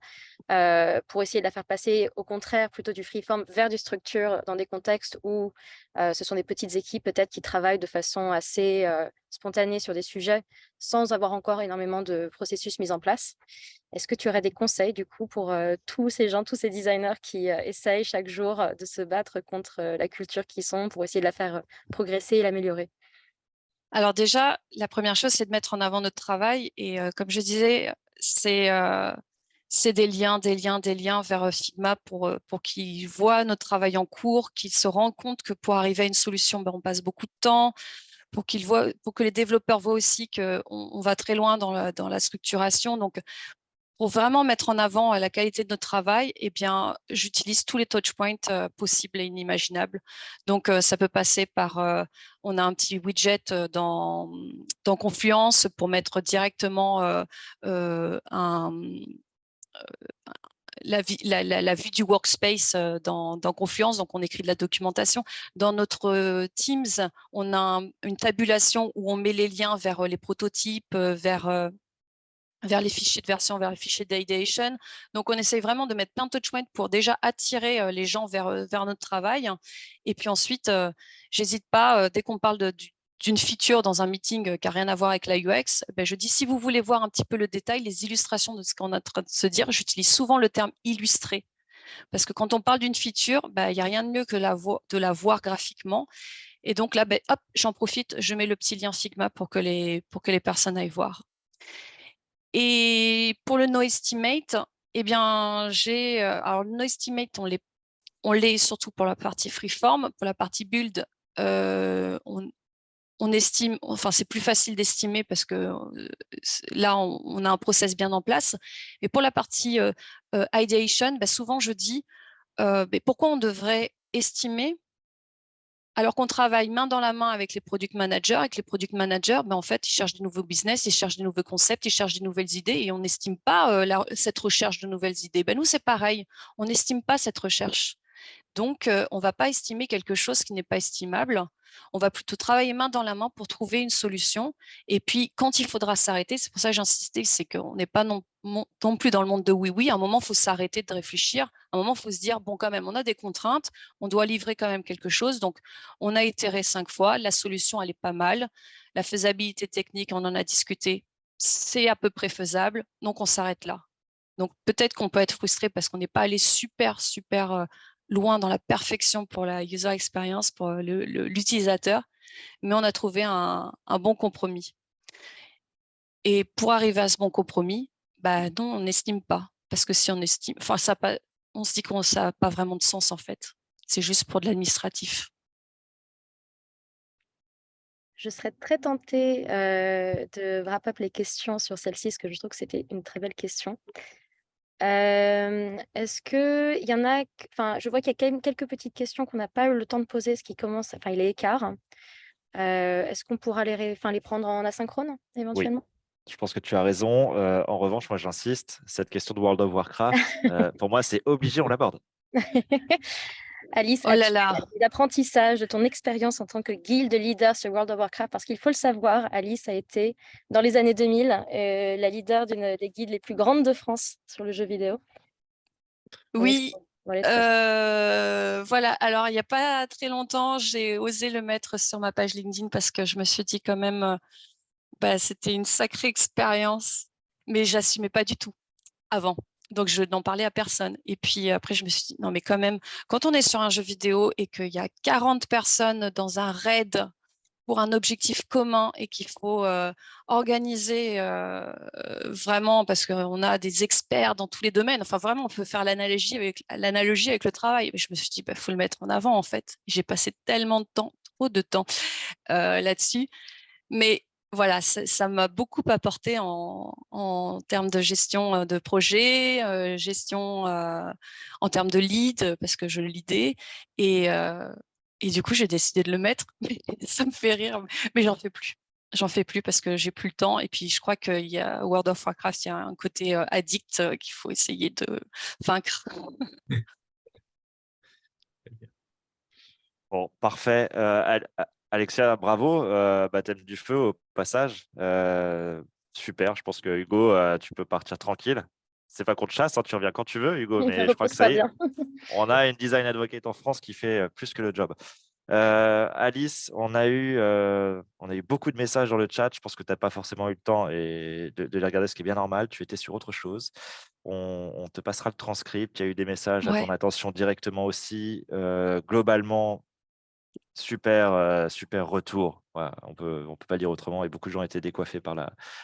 pour essayer de la faire passer au contraire plutôt du freeform vers du structure dans des contextes où ce sont des petites équipes peut-être qui travaillent de façon assez spontanée sur des sujets sans avoir encore énormément de processus mis en place. Est-ce que tu aurais des conseils du coup pour tous ces gens, tous ces designers qui essayent chaque jour de se battre contre la culture qu'ils sont pour essayer de la faire progresser et l'améliorer? Alors déjà, la première chose, c'est de mettre en avant notre travail. Et comme je disais, c'est c'est des liens vers Figma pour qu'ils voient notre travail en cours, qu'ils se rendent compte que pour arriver à une solution, on passe beaucoup de temps, pour que les développeurs voient aussi qu'on va très loin dans la structuration. Donc, pour vraiment mettre en avant la qualité de notre travail, eh bien, j'utilise tous les touchpoints possibles et inimaginables. Donc, ça peut passer par, on a un petit widget dans Confluence pour mettre directement la vue du workspace dans Confluence. Donc, on écrit de la documentation. Dans notre Teams, on a une tabulation où on met les liens vers les prototypes, vers les fichiers de version, vers les fichiers d'ideation. Donc, on essaye vraiment de mettre plein de touchpoints pour déjà attirer les gens vers notre travail. Et puis ensuite, j'hésite pas, dès qu'on parle d'une feature dans un meeting qui n'a rien à voir avec la UX, je dis, si vous voulez voir un petit peu le détail, les illustrations de ce qu'on est en train de se dire, j'utilise souvent le terme illustré. Parce que quand on parle d'une feature, il n'y a rien de mieux que de la voir graphiquement. Et donc là, hop, j'en profite, je mets le petit lien Figma pour que les personnes aillent voir. Et pour le noestimate, eh bien, alors le noestimate, on l'est surtout pour la partie freeform. Pour la partie build, on estime, enfin, c'est plus facile d'estimer parce que là, on a un process bien en place. Et pour la partie ideation, souvent je dis, pourquoi on devrait estimer alors qu'on travaille main dans la main avec les product managers, en fait, ils cherchent des nouveaux business, ils cherchent des nouveaux concepts, ils cherchent des nouvelles idées et on n'estime pas cette recherche de nouvelles idées. Nous, c'est pareil, on n'estime pas cette recherche. Donc, on ne va pas estimer quelque chose qui n'est pas estimable. On va plutôt travailler main dans la main pour trouver une solution. Et puis, quand il faudra s'arrêter, c'est pour ça que j'insistais, c'est qu'on n'est pas non plus dans le monde de oui-oui. À un moment, il faut s'arrêter de réfléchir. À un moment, il faut se dire, bon, quand même, on a des contraintes, on doit livrer quand même quelque chose. Donc, on a itéré 5 fois. La solution, elle est pas mal. La faisabilité technique, on en a discuté. C'est à peu près faisable. Donc, on s'arrête là. Donc, peut-être qu'on peut être frustré parce qu'on n'est pas allé super loin dans la perfection pour la user experience, pour l'utilisateur, mais on a trouvé un bon compromis. Et pour arriver à ce bon compromis, non, on n'estime pas. Parce que si on estime, enfin, on se dit que ça n'a pas vraiment de sens en fait. C'est juste pour de l'administratif. Je serais très tentée de wrap up les questions sur celle-ci, parce que je trouve que c'était une très belle question. Est-ce qu'il y en a, enfin, je vois qu'il y a quand même quelques petites questions qu'on n'a pas eu le temps de poser, ce qui commence, enfin, il est écart. Est-ce qu'on pourra les prendre en asynchrone Oui, éventuellement? je pense que tu as raison. En revanche, moi, j'insiste, cette question de World of Warcraft, pour moi, c'est obligé, on l'aborde. Alice, Oh là as-tu là, l'apprentissage de ton expérience en tant que guild leader sur World of Warcraft? Parce qu'il faut le savoir, Alice a été, dans les années 2000, la leader d'une des guildes les plus grandes de France sur le jeu vidéo. oui. Voilà, tout à fait. Voilà, alors il n'y a pas très longtemps, j'ai osé le mettre sur ma page LinkedIn parce que je me suis dit quand même, c'était une sacrée expérience, mais j'assumais pas du tout avant. Donc, je n'en parlais à personne. Et puis après, je me suis dit, non, mais quand même, quand on est sur un jeu vidéo et qu'il y a 40 personnes dans un raid pour un objectif commun et qu'il faut organiser vraiment, parce qu'on a des experts dans tous les domaines, enfin vraiment, on peut faire l'analogie avec le travail. Mais je me suis dit, faut le mettre en avant, en fait. J'ai passé tellement de temps, trop de temps là-dessus. Mais voilà, ça m'a beaucoup apporté en termes de gestion de projet, gestion en termes de lead, parce que je le leadais. Et du coup, j'ai décidé de le mettre. Ça me fait rire, mais j'en fais plus. J'en fais plus parce que j'ai plus le temps. Et puis, je crois qu'il y a World of Warcraft, il y a un côté addict qu'il faut essayer de vaincre. Bon, parfait. Alexia, bravo. Baptême du feu au passage. Super. Je pense que Hugo, tu peux partir tranquille. C'est pas qu'on te chasse, hein, tu reviens quand tu veux, Hugo, mais je crois que ça Repose-toi y est. bien. On a une design advocate en France qui fait plus que le job. Alice, on a eu beaucoup de messages dans le chat. Je pense que tu n'as pas forcément eu le temps de les regarder, ce qui est bien normal. Tu étais sur autre chose. On te passera le transcript. Il y a eu des messages à ton Ouais. attention directement aussi. Globalement, super retour. Voilà, on peut pas dire autrement. Et beaucoup de gens étaient décoiffés par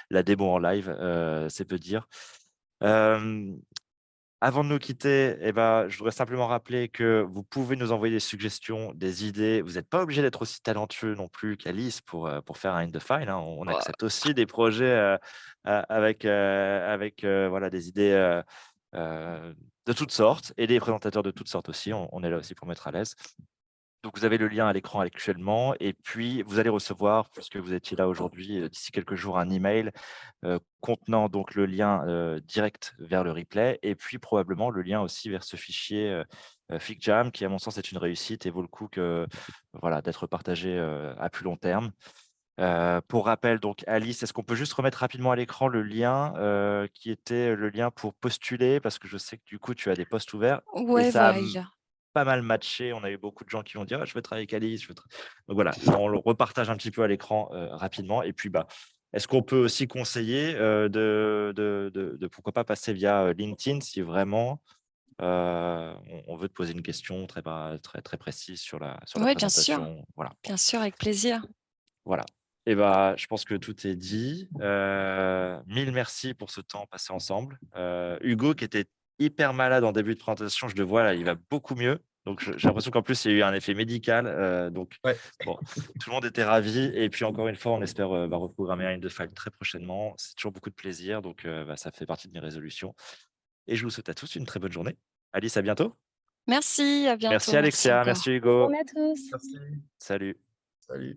la démo en live, c'est peu dire. Avant de nous quitter, je voudrais simplement rappeler que vous pouvez nous envoyer des suggestions, des idées. Vous n'êtes pas obligé d'être aussi talentueux non plus qu'Alice pour faire un In the File, hein. On Ouah, accepte aussi des projets avec voilà, des idées de toutes sortes et des présentateurs de toutes sortes aussi. On est là aussi pour mettre à l'aise. Donc, vous avez le lien à l'écran actuellement et puis vous allez recevoir, puisque vous étiez là aujourd'hui, d'ici quelques jours, un email contenant donc le lien direct vers le replay et puis probablement le lien aussi vers ce fichier FigJam qui, à mon sens, est une réussite et vaut le coup voilà, d'être partagé à plus long terme. Pour rappel, donc Alice, est-ce qu'on peut juste remettre rapidement à l'écran le lien qui était le lien pour postuler? Parce que je sais que du coup, tu as des postes ouverts et ouais, ça a voilà. pas mal matché. On a eu beaucoup de gens qui ont dit: «Ah, je veux travailler avec Alice, je veux tra». Donc voilà, on le repartage un petit peu à l'écran, rapidement et puis, est-ce qu'on peut aussi conseiller, de pourquoi pas passer via, LinkedIn si vraiment, on veut te poser une question très, très précise sur la Ouais, présentation. Voilà, bon, bien sûr, avec plaisir. voilà et je pense que tout est dit. Mille merci pour ce temps passé ensemble. Hugo qui était hyper malade en début de présentation, je le vois là, il va beaucoup mieux. Donc j'ai l'impression qu'en plus il y a eu un effet médical, donc Ouais. bon, tout le monde était ravi et puis encore une fois, on espère, reprogrammer un In the File très prochainement. C'est toujours beaucoup de plaisir, donc ça fait partie de mes résolutions et je vous souhaite à tous une très bonne journée. Alice, à bientôt. Merci, à Merci bientôt, merci Alexia, merci encore. Bonne Hugo. journée à tous. Merci. Salut. Salut.